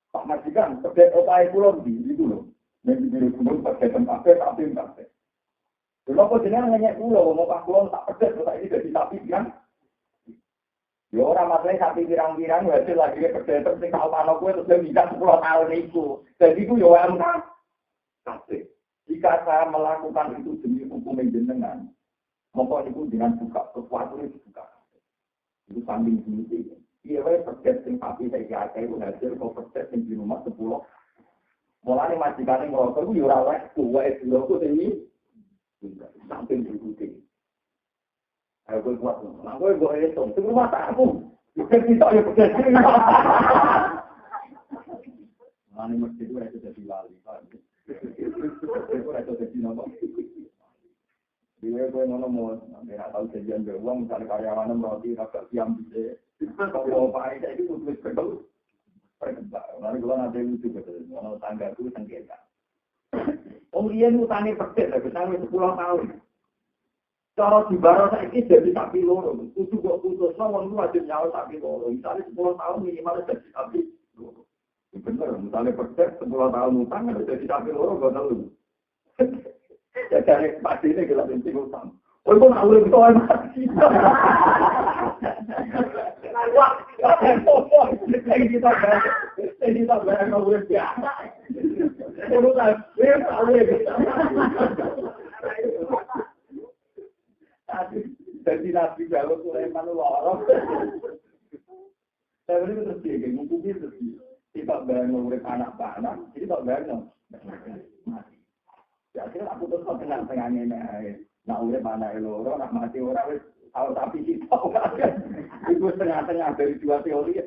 Pak Majikan, terkait otai pulau di itu loh. Yang di pulau terkait tempatnya, tapi tempatnya. Dulu aku jenengan nanya pulau, mau pak pulau tak pedes, otak ini jadi sapi kan? Ya orang masalahnya sapi pirang-pirang, hasil lagi pedes, terus kalau panas gue terus dia bisa 10 tahun itu. Jadi itu ya enggak. Tapi jika saya melakukan itu demi hukum jenengan, maka itu dengan buka sesuatu itu buka. Itu samping sini. Iya, percet sing papi saya kaya itu hasil kok percet sing di rumah 10. Mulane majikane ngrokok ku yo ora wes tuwek lho ini. Samping diikuti. Ayo kuat. Nah, gue itu rumah tak aku. Kita ya betul. Mane mesti itu ada jadi wali, Pak. Itu ada jadi nopo. Dia kowe ngono mau nek tahu janjian be wong misalnya karyawan meroti agak siam bisa. Kalau Pak itu kudu betul. Lalu kalau nanti lucu betul, kalau tanggaku sengketa. Om Rian utangnya persen, utangnya 10 tahun. Cara di barat saiki jadi sapi loro. Kudu kok putus wong wajib nyawa sapi loro. Misalnya 10 tahun minimal jadi sapi loro. Bener, misalnya persen 10 tahun utang ada jadi sapi loro gak tahu. Ya dari pasti ini kita benci utang. Oh itu nak boleh betul mati. Wah, kita bayar nggak boleh biasa. Itu kan, tak boleh. Jadi nabi kalau Sulaiman lorong. Saya ini terus dia ngumpumin terus kita bayar ngurus anak-anak, jadi tak bayar mati. Ya akhirnya aku terus tengah-tengahnya nak urip anak loro, nak mati ora wis tahu tapi kita itu tengah-tengah dari dua teori.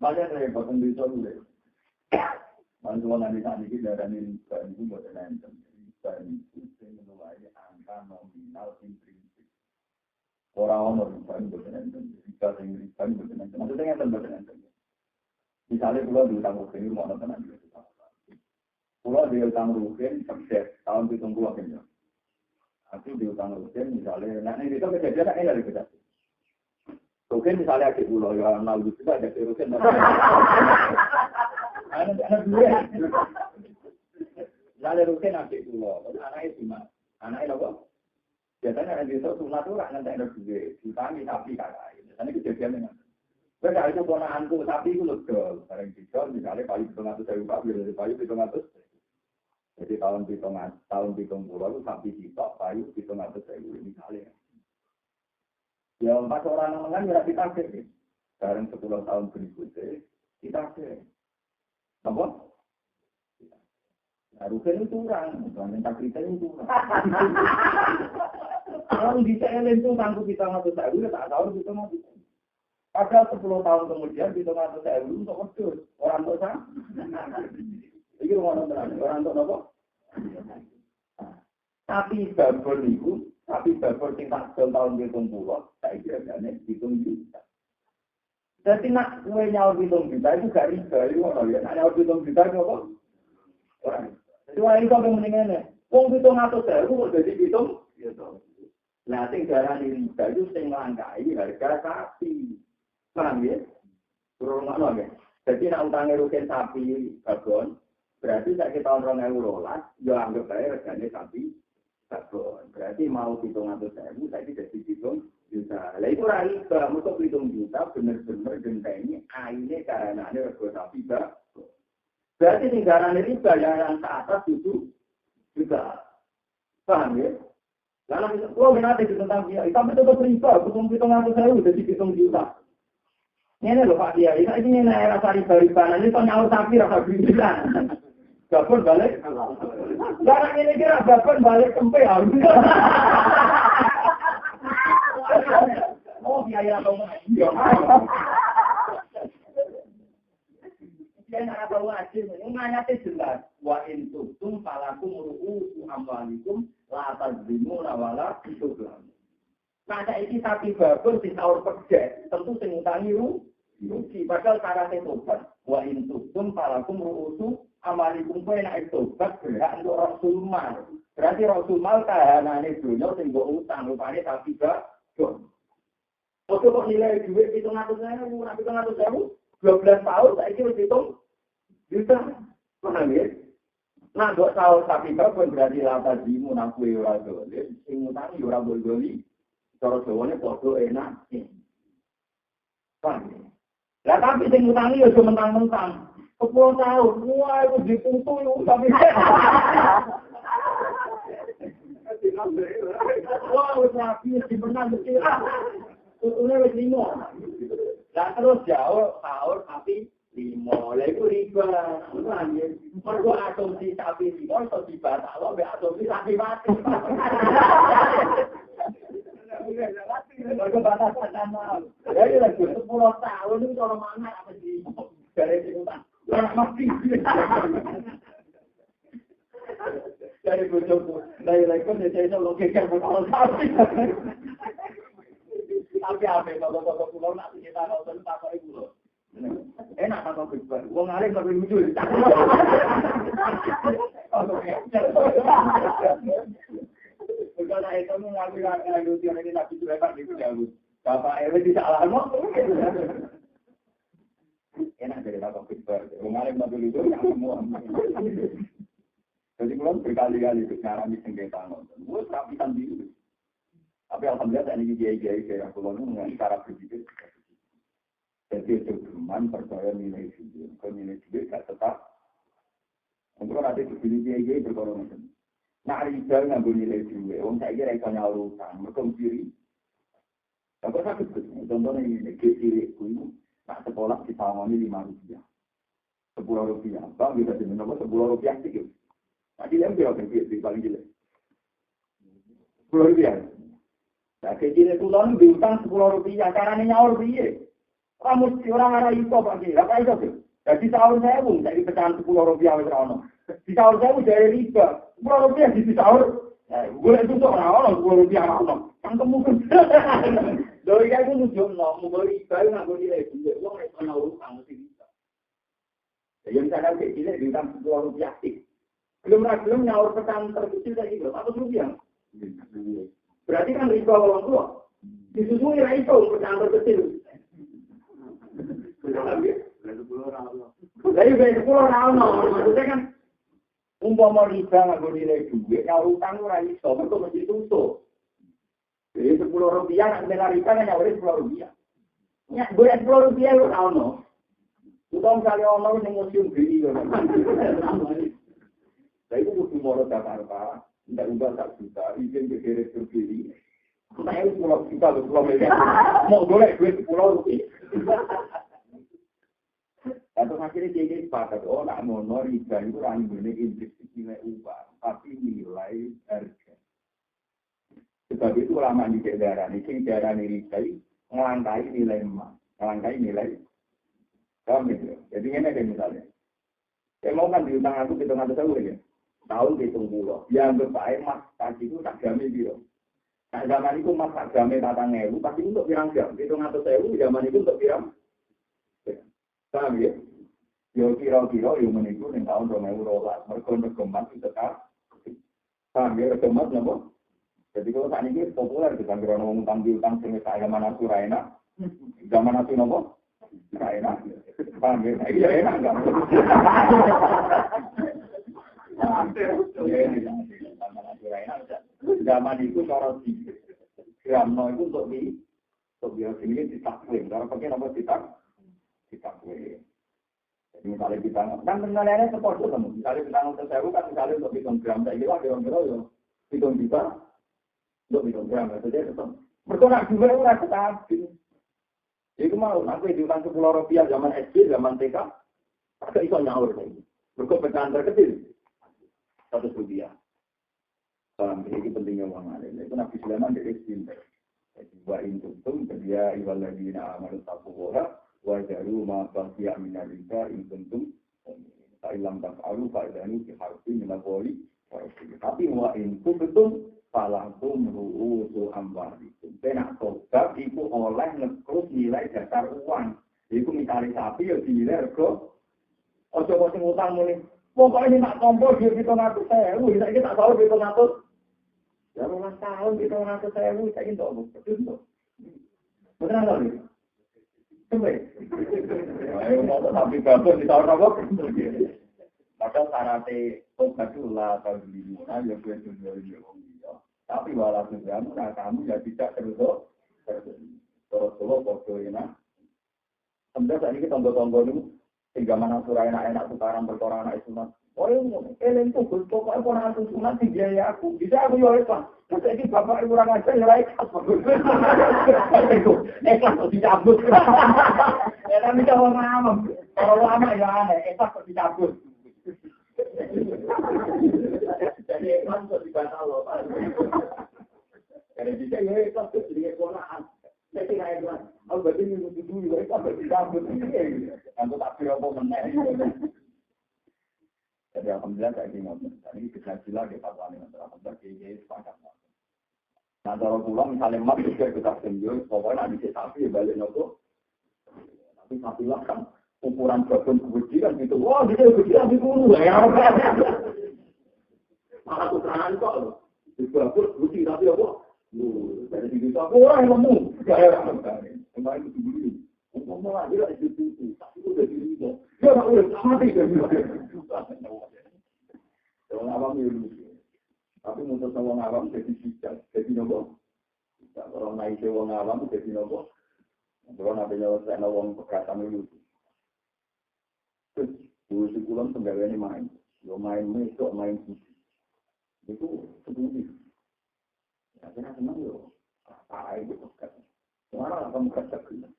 Makanya saya bosan bisa dulu. Bantuan nanti saat ini dari riba itu buat nonton. Riba itu menulai angka nominal intrinsik. Orang-orang riba buat nonton. Riba buat nonton. Maksudnya nonton buat nonton. Misalnya pulau di utang rugen mau nonton nanti. Pulau di utang rugen sukses tahun 70 akhirnya. Aku di utang rugen misalnya, nah ini itu kejadian ini dari kita. Rugen misalnya di pulau yang lalu juga ada rugen. Anak dua. Misalnya rugen ada pulau, anaknya cuma anaknya apa? Biasanya ada di situ natural nanti ada dua, ditangi sapi kakak. Biasanya kejadian dengan. Kalau itu ponaanku sapi itu lega, barang dijual misalnya payu 700.000 Pak, biar dari payu 700. Jadi tahun 70 itu sapi sitok, payu 700.000 misalnya. Ya 4 orang kan ya kita ke, bareng 10 tahun berikutnya kita ke. Apa? Nah, rugen itu kurang, minta kita itu kurang. Kalau di CLN itu tangguh kita ngatur saya, tak tahu kita mau. Padahal 10 tahun kemudian kita ngatur saya untuk wedus, orang tua saya. Ini orang untuk apa? Tapi babon itu, babon tingkat tahun 70, saya kira-kira hitung juta. Jadi nak kue nyawa hitung juta itu gak riba, itu apa ya? Nak nyawa hitung juta itu apa? Orang. Jadi orang itu yang mendingannya. Wong hitung atau saya itu jadi hitung. Nah, sing darah riba itu sing melangkai harga sapi. Paham ya? Turun mana ya? Jadi nak utangnya rugen sapi babon, berarti saya tahun 2012, ya anggap saya regane sapi babon. Berarti mau hitung atau saya jadi hitung juta. Lah itu riba, untuk hitung juta benar-benar genteni aine karena ada rego sapi babon. Berarti tinggalan riba yang ke atas itu juga. Paham ya? Lalu kalau nanti tentang dia, tapi tetap riba, hitung atau saya jadi hitung juta. Ini loh Pak Kiai, ini rasa riba-riba, nanti kalau nyawa sapi rasa riba. Babon balik. Barang ini kira babon balik kempe harus. Oh Kiai atau ngaji. Kiai atau ngaji, ini nganyatnya jelas. Wa intutum falakum ru'usu amwalikum la tazlimuna wala tudzlamun. Nah, ini sapi babon di tahun kerja, tentu sing utangi rugi. Padahal syaratnya tobat. Wa intutum falakum ru'usu amalikum kowe nek tobat berhak untuk Rasul Mal. Berarti Rasul Mal kahanane dunya sing mbok utang rupane sapi babon. Oke kok nilai duit 700.000, 12 tahun saiki wis hitung juta. Paham ya? Nah, kok tahun sapi babon berarti lata dimu nang kowe ora dolen, sing utangi ora boleh. Cara Jawane padha enak. Paham ya? Lah tapi sing utangi yo mentang-mentang 10 tahun, wah itu diputu itu tapi wah usapi dimenang mesti tutune wis 5. Lah terus jauh tahun tapi 5. Lah iku riba. Mergo asumsi sapi 5 iso dibatalno mek asumsi sapi mati. Mergo batasan Jadi lagi 10 tahun itu orang mana apa sih? Dari itu tak. Orang mati. Dari bojoku. Dari lagi kan saya selalu keker berkali kali. Tapi apa kalau pulau nak kita nonton tak kali pulau. Enak atau besar. Wong alim tapi lucu. Bukan itu mengambil lucu ini nak itu lebar di jauh. Bapak Ewe tidak lama. Enak dari atau besar. Wong alim tapi lucu semua. Jadi belum berkali-kali ngarami sengketa nonton. Gue terapikan diri. Tapi alhamdulillah ini kiai-kiai kayak pulau itu dengan cara berpikir. Jadi itu cuman percaya nilai video. Kalau nilai video gak tetap. Untuk nanti dipilih kiai-kiai berkorong macam. Nah, riba ngambil nilai video. Orang saya kira ikannya urusan. Mereka kiri. Tapi sakit betul. Contohnya ini kiri itu. Nak sekolah di Tawani Rp5. Rp10. Bang bisa diminum Rp10 sedikit. Tadi yang berapa di paling jelek? Rp10. Nah, kecil itu kan diutang Rp10. Caranya nyaur piye? Kamu orang arah itu Pak Ki. Apa itu? Jadi sahur saya pun dari pecahan Rp10 wis di sahur saya pun dari riba. Rp10 di sahur. Boleh itu orang Rp10 ono. Kan kemungkin. Lho iki aku nunjukno, mau riba nggak boleh nilai. Wong nek ana utang mesti bisa. Yang saya kecil diutang Rp10 sih. Belum nyaur pecahan terkecil tadi belum. Rp100. Berarti kan riba orang tua. Disusui itu pecahan terkecil. Jadi dari 10 tahun, maksudnya kan umpama riba nggak boleh nilai duit, nyaur utang ora iso, mergo mesti tutup. Jadi Rp10 nak bela riba kan nyaur Rp10. Ya, boleh Rp10 lu ono. Utang kali ono ning museum gini lho. Saya itu kudu moro Jakarta, ndak ubah tak juta, izin bergerak berdiri. Saya itu 10 juta, 10 miliar. Mau boleh duit Rp10. Atau akhirnya jadi sepakat, nak mono riba itu orang boleh investasi nilai upah, tapi nilai harga. Sebab itu ulama di daerah ini riba melangkai nilai emas, melangkai nilai. Paham ya? Jadi ini ada misalnya. Saya mau kan diutang aku hitung atas aku ya. Tahun hitung pulau. Yang berbaik mas tadi itu tak jamin biru. Nah zaman itu mas tak jamin 4.000, pasti untuk pirang jam. Hitung atas saya zaman itu untuk pirang. Paham ya? Yo kira-kira yo menipu ning tahun 2012. Mergo emas itu tetap. Paham ya? Emas napa? Jadi kalau saat ini populer di kantor ngomong utang sing zaman aku ra enak. Zaman aku napa? Ra enak. Paham ya? Iya enak enggak? Zaman itu cara di gramno itu untuk biar ini ditakwin. Cara pakai nomor ditakwin. Jadi misalnya kita kan penilaiannya seperti itu. Misalnya kita untuk sewu kan misalnya untuk hitung gram. Saya kira kira-kira ya hitung juta untuk hitung gram. Jadi tetap berkonak juga orang stabil. Jadi mau nanti diutang Rp10 zaman SD, zaman TK, agak iso nyaur lagi. Berkepecahan terkecil Rp100. Ini pentingnya uang alim. Itu Nabi Sulaiman dari pinter. Jadi wa intum dia iwaladina amal taqwa wa jaru ma baqiya min al-riba in kuntum fa illam taf'alu fa idanu fi harfi min al-qawli. Tapi wa in kuntum falakum ru'usu amwalikum. Benak tobat itu oleh ngekrus nilai dasar uang. Itu misalnya sapi ya dinilai rego. Ojo sing utang muni. Pokoknya ini tak kompor dia 700.000. Kita tak tahu 700. Ya 2 tahun 700.000 saya itu betul. Benar tak ni? Sampai. Ayo mau tapi bagus di tahun apa? Padahal syaratnya tobat itu lah kalau diri ya gue tujuan. Tapi walaupun kamu ya tidak terus foto ini. Sebenarnya saat ini tombol-tombol itu hingga mana surah enak-enak tukaran berkoran anak sunat. Oh ini tuh pokoknya koran sunat biaya aku. Bisa aku jual itu. Terus ini bapak ibu orang aja nilai ikhlas. Ikhlas kok dicabut. Ya tapi kalau lama ya aneh. Ikhlas kok dicabut. Jadi ikhlas kok dibatal loh. Karena bisa ya ikhlas kok jadi koran. Saya tidak ikhlas. Aku berarti Aku tak kira apa meneh. Jadi alhamdulillah saya ingin ngomong. Ini bisa sila di fatwa ini. Alhamdulillah kiai sepakat. Nah, kalau pulang misalnya mak juga kita senjol, pokoknya nanti sapi balik nopo. Tapi sapi lah kan ukuran babon gede kan gitu. Wah, dia gede lebih dulu ya. Malah ukuran kok loh. Di babon gede tapi apa? Dari segi sapi orang yang lemu. Kayak kemarin itu dulu. Ngomong aja lah itu. Tapi udah diri itu. Ya tak boleh mati kan. Orang awam itu. Tapi untuk orang awam jadi bijak, jadi nopo. Orang naik ke orang awam jadi nopo. Kalau nabinya saya nawang perkataan itu. Terus dulu sebulan pegawainya main. Yo main mesok, main fisik. Itu sedih. Ya saya senang yo. Apa itu perkataan? Mana akan perkataan?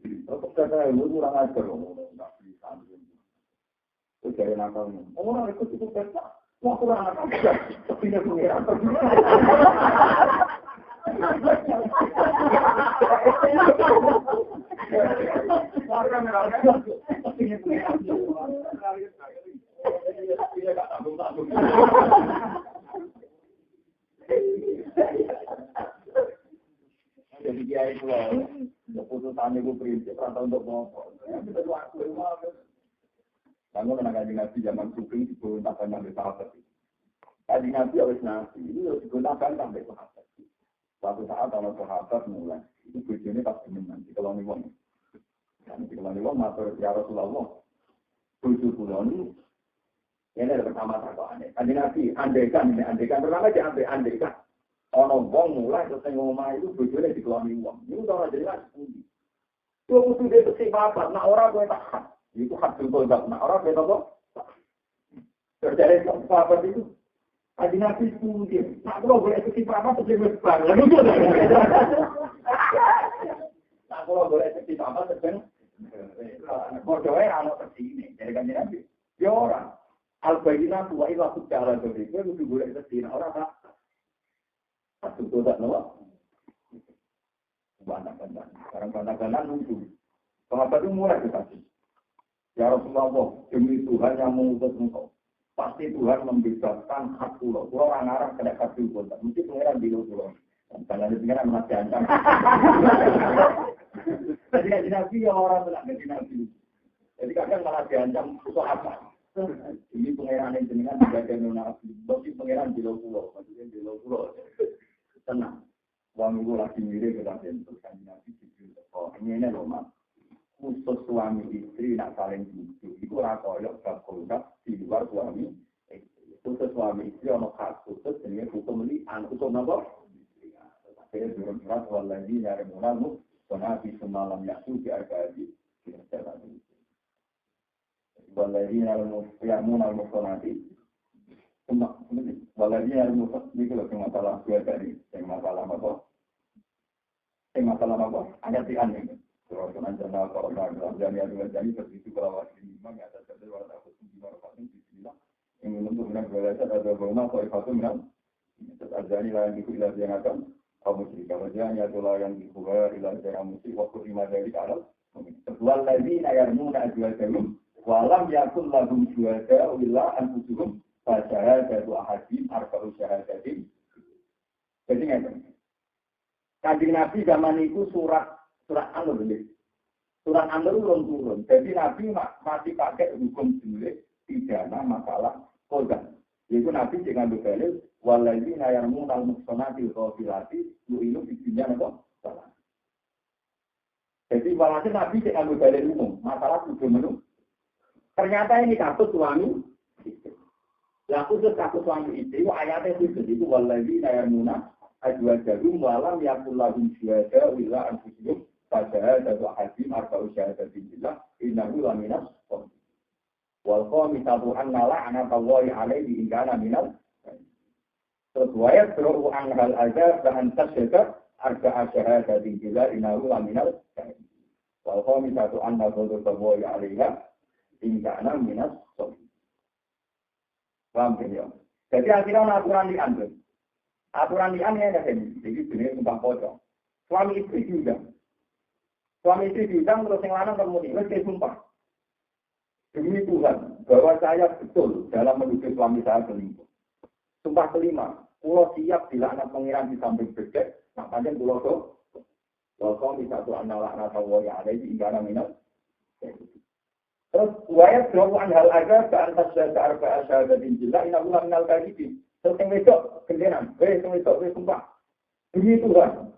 Kalau perkataan itu kurang ajar loh. Nggak bisa. Itu dari nakalnya. Orang ikut itu perkataan. Wah kurang ajar. Sepinya pengeran. Jadi dia itu keputusan ibu prinsip atau untuk ngomong. Kamu kena kaji nabi zaman suking digunakan sampai sahabat. Kaji nabi harus nabi ini harus digunakan sampai sahabat. Suatu saat kalau sahabat mulai itu tujuannya pasti nanti kalau nih wong. Nanti kalau nih wong matur ya Rasulullah. Tujuh bulan ini ada pertama takwaannya. Kaji nabi andaikan pertama aja andaikan. Ono wong mulai terus ngomong itu tujuannya dikeloni wong. Ini udah jelas. Itu butuh dia bersih bapak. Nah orang gue tak. Itu hak juga enggak. Nah orang gue tak. Terjadi sahabat itu. Kaji nabi mungkin. Nah kalau boleh bersih bapak terjadi besar. Nah kalau boleh bersih bapak terjadi. Bodohnya anak seperti ini. Jadi kaji nabi. Ya orang. Al-Bayyinah tua ilah secara jadi. Gue mesti boleh bersih. Orang tak. Satu tak nawa. Bantah-bantah. Sekarang bantah-bantah nunggu. Sahabat itu mulai dikasih. Ya Rasulullah, demi Tuhan yang mengutus engkau. Pasti Tuhan membebaskan hak pulau. Pulau orang-orang kena kasih pun. Mesti pengeran di pulau. Karena di pengeran masih ancam. Jadi Nabi ya orang telah jadi Nabi. Jadi kadang malah diancam pulau apa. Ini pengeran yang jenengan tidak ada Nabi. Mesti pengeran di pulau. Maksudnya di pulau. Tenang. Uang itu lagi mirip kita bentuk kan Nabi Jibril. Oh ini loh mas. Khusus suami istri nak saling butuh. Itu orang koyok bab kontak di luar suami. Khusus suami istri ono hak khusus dengan hukum li'an. Hukum apa? Akhirnya durung-durang waladi nyari munalmu. Sonabi semalam yaksu di agadi. Waladi nyari munalmu sonabi. Waladi nyari munalmu. Ini kalau masalah dua tadi. Yang masalah apa? Masalah apa? Ayat tian ini. Surah An-Jannah Al-Qur'an Al-Jannah Al-Jannah Terbitu Kalawat ini Imam yang atas jadil Warat Akhus Bima Rafatun Bismillah yang menentuk minat berlajar ada berumah So'ifatun minat Al-Jannah yang dikulilah yang akan Kamu cerita wajahnya itulah yang dikulilah ilah yang musik Waktu lima dari alam Walladina yarmuna ajwajahum Walam yakun lahum juwada Uillah anfusuhum Fasyahadatu ahadim Arba'u syahadatim Jadi ngerti Kanjeng Nabi zaman itu surat An ini. Surat An belum turun. Jadi Nabi masih pakai hukum jenis pidana masalah korban. Yaitu Nabi dengan dalil waladzi yarmunal muhsanati ghafilati yu'inu bidinya apa? Salah. Jadi walhasil Nabi dengan dalil umum masalah hukum itu. Ternyata ini kasus suami istri. Lah khusus kasus suami istri ayatnya itu waladzi yarmunal ajwajahum walam yakul lahum syuhada illa anfusuhum padahal satu hakim arba'u syahadatin billah innahu laminas wal qamisatu anna la'natallahi alaihi in kana minal sesuai seru anhal azab dan tasyada arba'a syahadatin billah innahu laminal wal qamisatu anna ghadaballahi alaiha in kana minas paham ya? Jadi akhirnya aturan diambil. Aturan liannya ada ini, jadi jenis sumpah pocong. Suami istri juga. Suami istri diundang terus yang lanang kemudian wis sumpah. Demi Tuhan bahwa saya betul dalam menuduh suami saya selingkuh. Sumpah kelima, pulau siap bila anak pengiran di samping bedek, nak panjang pulau itu. Kalau bisa tuh anak-anak tahu yang ada di Inggris minat. Terus wayat berulang hal agar keantas dasar bahasa dan jelas ina ulang minal kajib. Terus yang besok kendaraan, besok sumpah. Demi Tuhan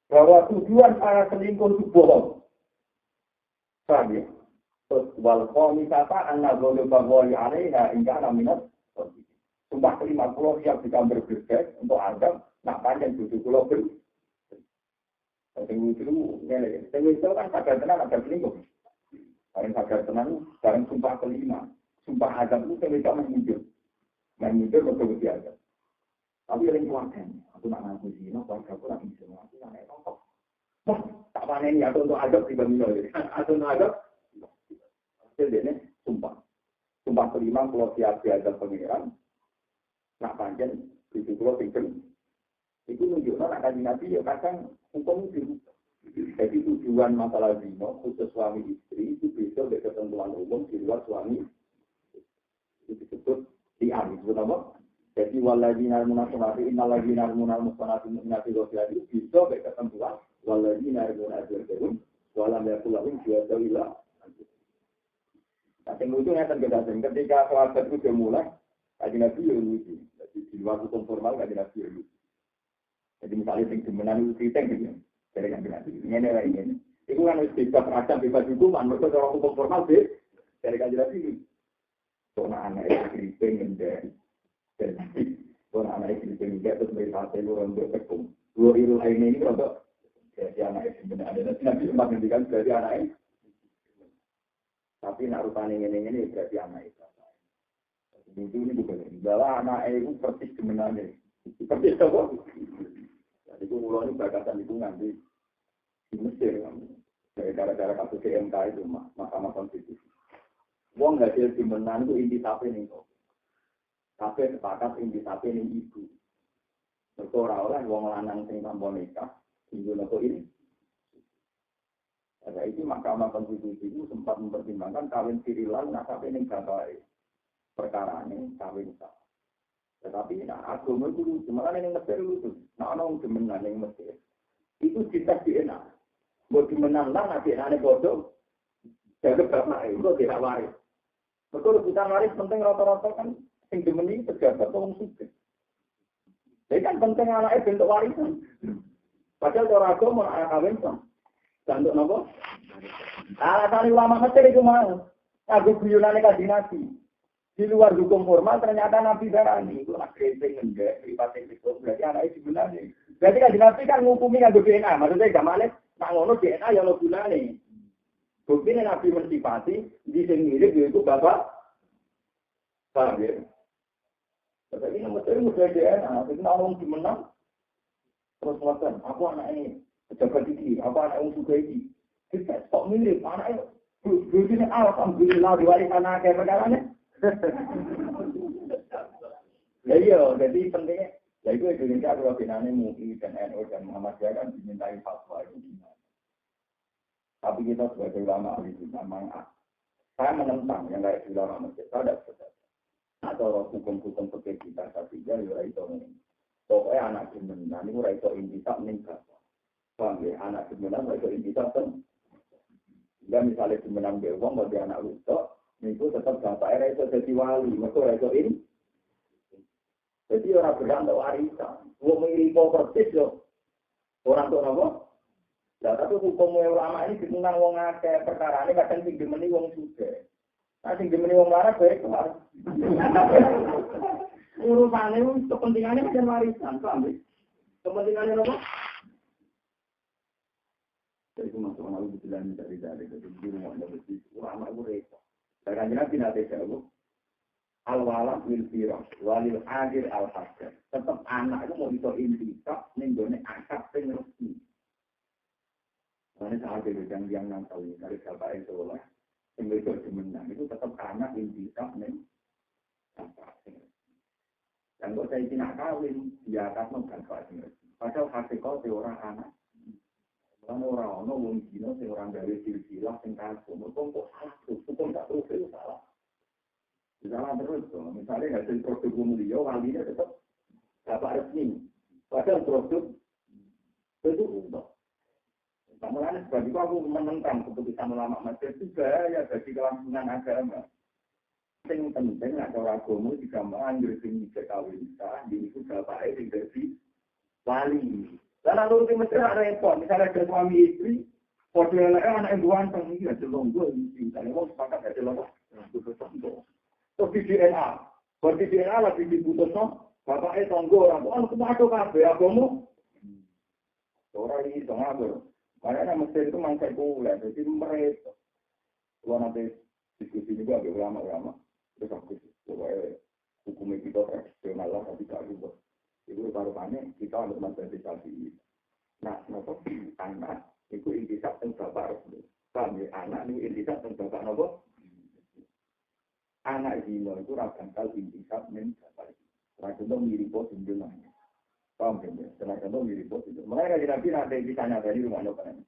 bahwa tujuan para selingkuh itu bohong. Paham ya? Terus wal qamisata anna dzalika wa alaiha in kana minat. Sumpah kelima pulau siap digambar berbeda untuk Anda nak panjang 7 pulau ber. Yang itu ngene. Yang itu kan sadar tenan ada selingkuh. Paling sadar tenan bareng sumpah kelima. Sumpah azab itu yang itu menghijau. Menghijau betul biasa. Tapi yang kuatkan, aku nak ngaku sih, keluarga aku lagi semua, aku nak ngomong. Wah, tak panen ya untuk azab di bawah ini. Atau azab jadi sumpah. Sumpah kelima kalau siap diajak pengiran, nak panjang, itu kalau tinggal. Itu menunjukkan akan nabi ya kadang hukum itu. Jadi tujuan masalah zina khusus suami istri itu bisa dari ketentuan umum di luar suami. Itu disebut li'an. Itu nama. Jadi waladina al-munasonati, innaladina al-munasonati mu'minati ghafiati bisa dari ketentuan waladina al-munasonati walam yakulahum juwadawillah. Nah, yang lucu ketika sahabat itu sudah mulai, kajian Nabi ya lucu. Jadi di luar hukum formal kajian Nabi ya lucu. Jadi misalnya yang demenan itu cerita gitu. Dari kajian Nabi. Ini. Itu kan bebas macam, bebas hukuman. Mereka orang hukum formal sih. Dari kajian Nabi. Soalnya anak itu cerita ngendek. Soalnya anak itu cerita ngendek. Terus mereka selalu untuk tekung. Dua iru lainnya ini untuk jadi anak itu sebenarnya. Dan Nabi sempat ngendikan dari anak itu. Tapi nak rupanya ini berarti anak itu. Ini bukan ini. Bahwa anak itu persis sebenarnya. Persis apa? Jadi itu mulai bagasan itu nanti di Mesir. Dari cara-cara kasus CMK itu, Mahkamah Konstitusi. Wong hasil sebenarnya itu inti tapi nih. Tapi sepakat inti tapi nih ibu. Mereka orang-orang wong lanang sing tanpa nikah. Ibu nopo ini. Nah, itu Mahkamah Konstitusi itu sempat mempertimbangkan kawin sirilan nasabah ini gagal perkara ini kawin sah. Tetapi agama itu lucu, malah yang Mesir lucu. Orang demenan yang Mesir itu dites DNA. Mau demenan lah, nanti DNA bodoh. Jadi bapak itu tidak waris. Betul rebutan waris penting rata-rata kan yang demeni pejabat atau suka. Jadi kan penting anaknya bentuk warisan. Padahal orang agama anak kawin sah. Dan untuk apa? Alasan ulama Mesir itu mau. Aku guyonane kanjeng Nabi. Di luar hukum formal ternyata Nabi darani itu nak kritik enggak privatin itu berarti anaknya digunani. Berarti kanjeng Nabi kan ngukumi nganggo DNA. Maksudnya gamane nak ngono DNA ya ono gunane. Buktine Nabi mensifati di sing mirip yaitu bapak. Paham ya? Tapi nomor itu mudah DNA. Itu orang dimenang. Terus ngatakan, aku anak ini. Pejabat ini, apa anak yang suka ini? Kita kok milih, anaknya begini, alhamdulillah, diwaris anak kayak perkaranya. Ya iya, jadi pentingnya, ya itu Indonesia kalau binanya MUI dan NU dan Muhammadiyah kan dimintai fatwa itu gimana. Tapi kita sebagai ulama itu memang, saya menentang yang kayak ulama Mesir, saya tidak setuju. Atau hukum-hukum seperti kita, tapi ya itu ini. Pokoknya anak jemenan, itu itu intisab meningkat. Paham ya, anak sebenarnya mereka intisab kan. Jika misalnya sebenarnya bewang bagi anak rusuk, itu tetap bapaknya itu jadi wali, mereka itu ini. Jadi orang berang untuk warisan. Wong mirip persis yo. Orang tuh apa? Lah tapi hukum ulama ini ditentang wong akeh perkara ini kadang sing demeni wong sugih. Nah sing demeni wong larat bae kelar. Urusane itu kepentingannya kan warisan, paham ya? Kepentingannya apa? Jadi itu masuk lalu dibilang dari jadi guru mau lebih ulama itu repot. Dan Nabi nanti jauh al-walad wil firaq walil akhir al-hajar. Tetap anak itu mau itu intisab nenggone akad sing resmi. Karena saat itu yang tahu dari bapak itu lah yang itu sebenarnya itu tetap anak intisab neng akad sing resmi. Dan kalau saya tidak kawin dia akan membantu sing resmi. Padahal hakikat orang anak Lan ora ono wong dino sing ora gawe silsilah sing kagum, kok salah terus, kok gak terus itu salah. Salah terus tuh. Misalnya hasil produk mulia, walinya tetap dapat resmi. Padahal produk itu untuk. Mulanya sebab itu aku menentang keputusan ulama Madrid itu bahaya bagi kelangsungan agama. Yang penting ada agama digambarkan dari sini kawin nikah, di itu bapak itu dari wali. Lalu di Mesir ada repot, misalnya ada suami istri, fotonya anak yang ganteng ini ada longgo, misalnya mau sepakat ada longgo, terus di DNA, kalau di DNA lagi diputus no, bapaknya tonggo orang, oh kamu ada kafe, agama, orang ini dong aku, makanya Mesir itu mangsa kuliah, jadi mereka, kalau nanti diskusi juga ada ulama-ulama, terus aku pokoknya hukum kita tradisional lah, tapi tak rubah. Itu taruhannya kita untuk mensertifikasi. Nah, nopo anak itu intisab tentang bapak resmi. Kami anak itu intisab tentang bapak nopo. Anak zina itu rakan kal intisab tentang bapak. Rakan mirip pos sendiri. Paham kan? Rakan mirip pos sendiri. Mereka nabi nanti ditanya dari rumah nopo kan.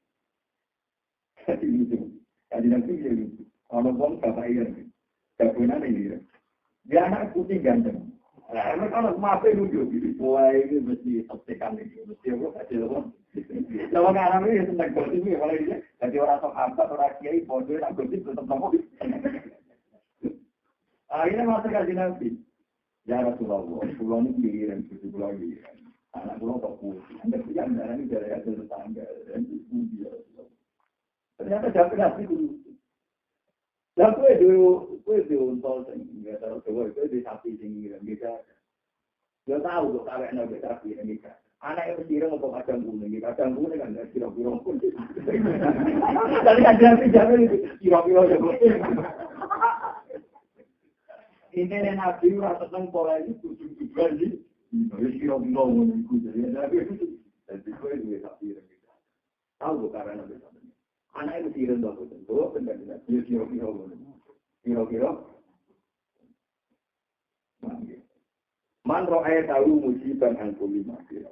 Jadi itu. Jadi nanti jadi orang pun bapak ini. Kebenaran ini. Dia anak putih ganteng. Nah, kalau maafnya lucu, wah ini mesti saksikan ini, mesti aku kasih loh. Kalau nggak ramai ya tentang gosip ini, kalau ini jadi orang sok apa, orang kiai, bodoh, tak gosip tetap ngomong. Akhirnya masuk kasih nabi. Ya Rasulullah, pulau ini pikiran, pulau ini. Anak pulau kok putih, anda punya darah ini dari hasil tetangga, dan itu dia. Ternyata jawab nabi dulu. Lah kowe diuntol sing enggak tahu kowe di sapi sing bisa. Yo tahu kok kawek nang sapi ini kan. Anak itu kira mau kacang kuning, kacang kuning kan kira-kira pun. Tadi ada jamin itu kira-kira ya. Ini nabi ora seneng pola ini tujuan iki. Wis kira-kira ngono iku jadi. Jadi kowe di sapi ini. Tahu kok karena nabi anak itu kira dong, betul, benar-benar. Kira-kira. Man ro'aya tahu musibah angkuli masih.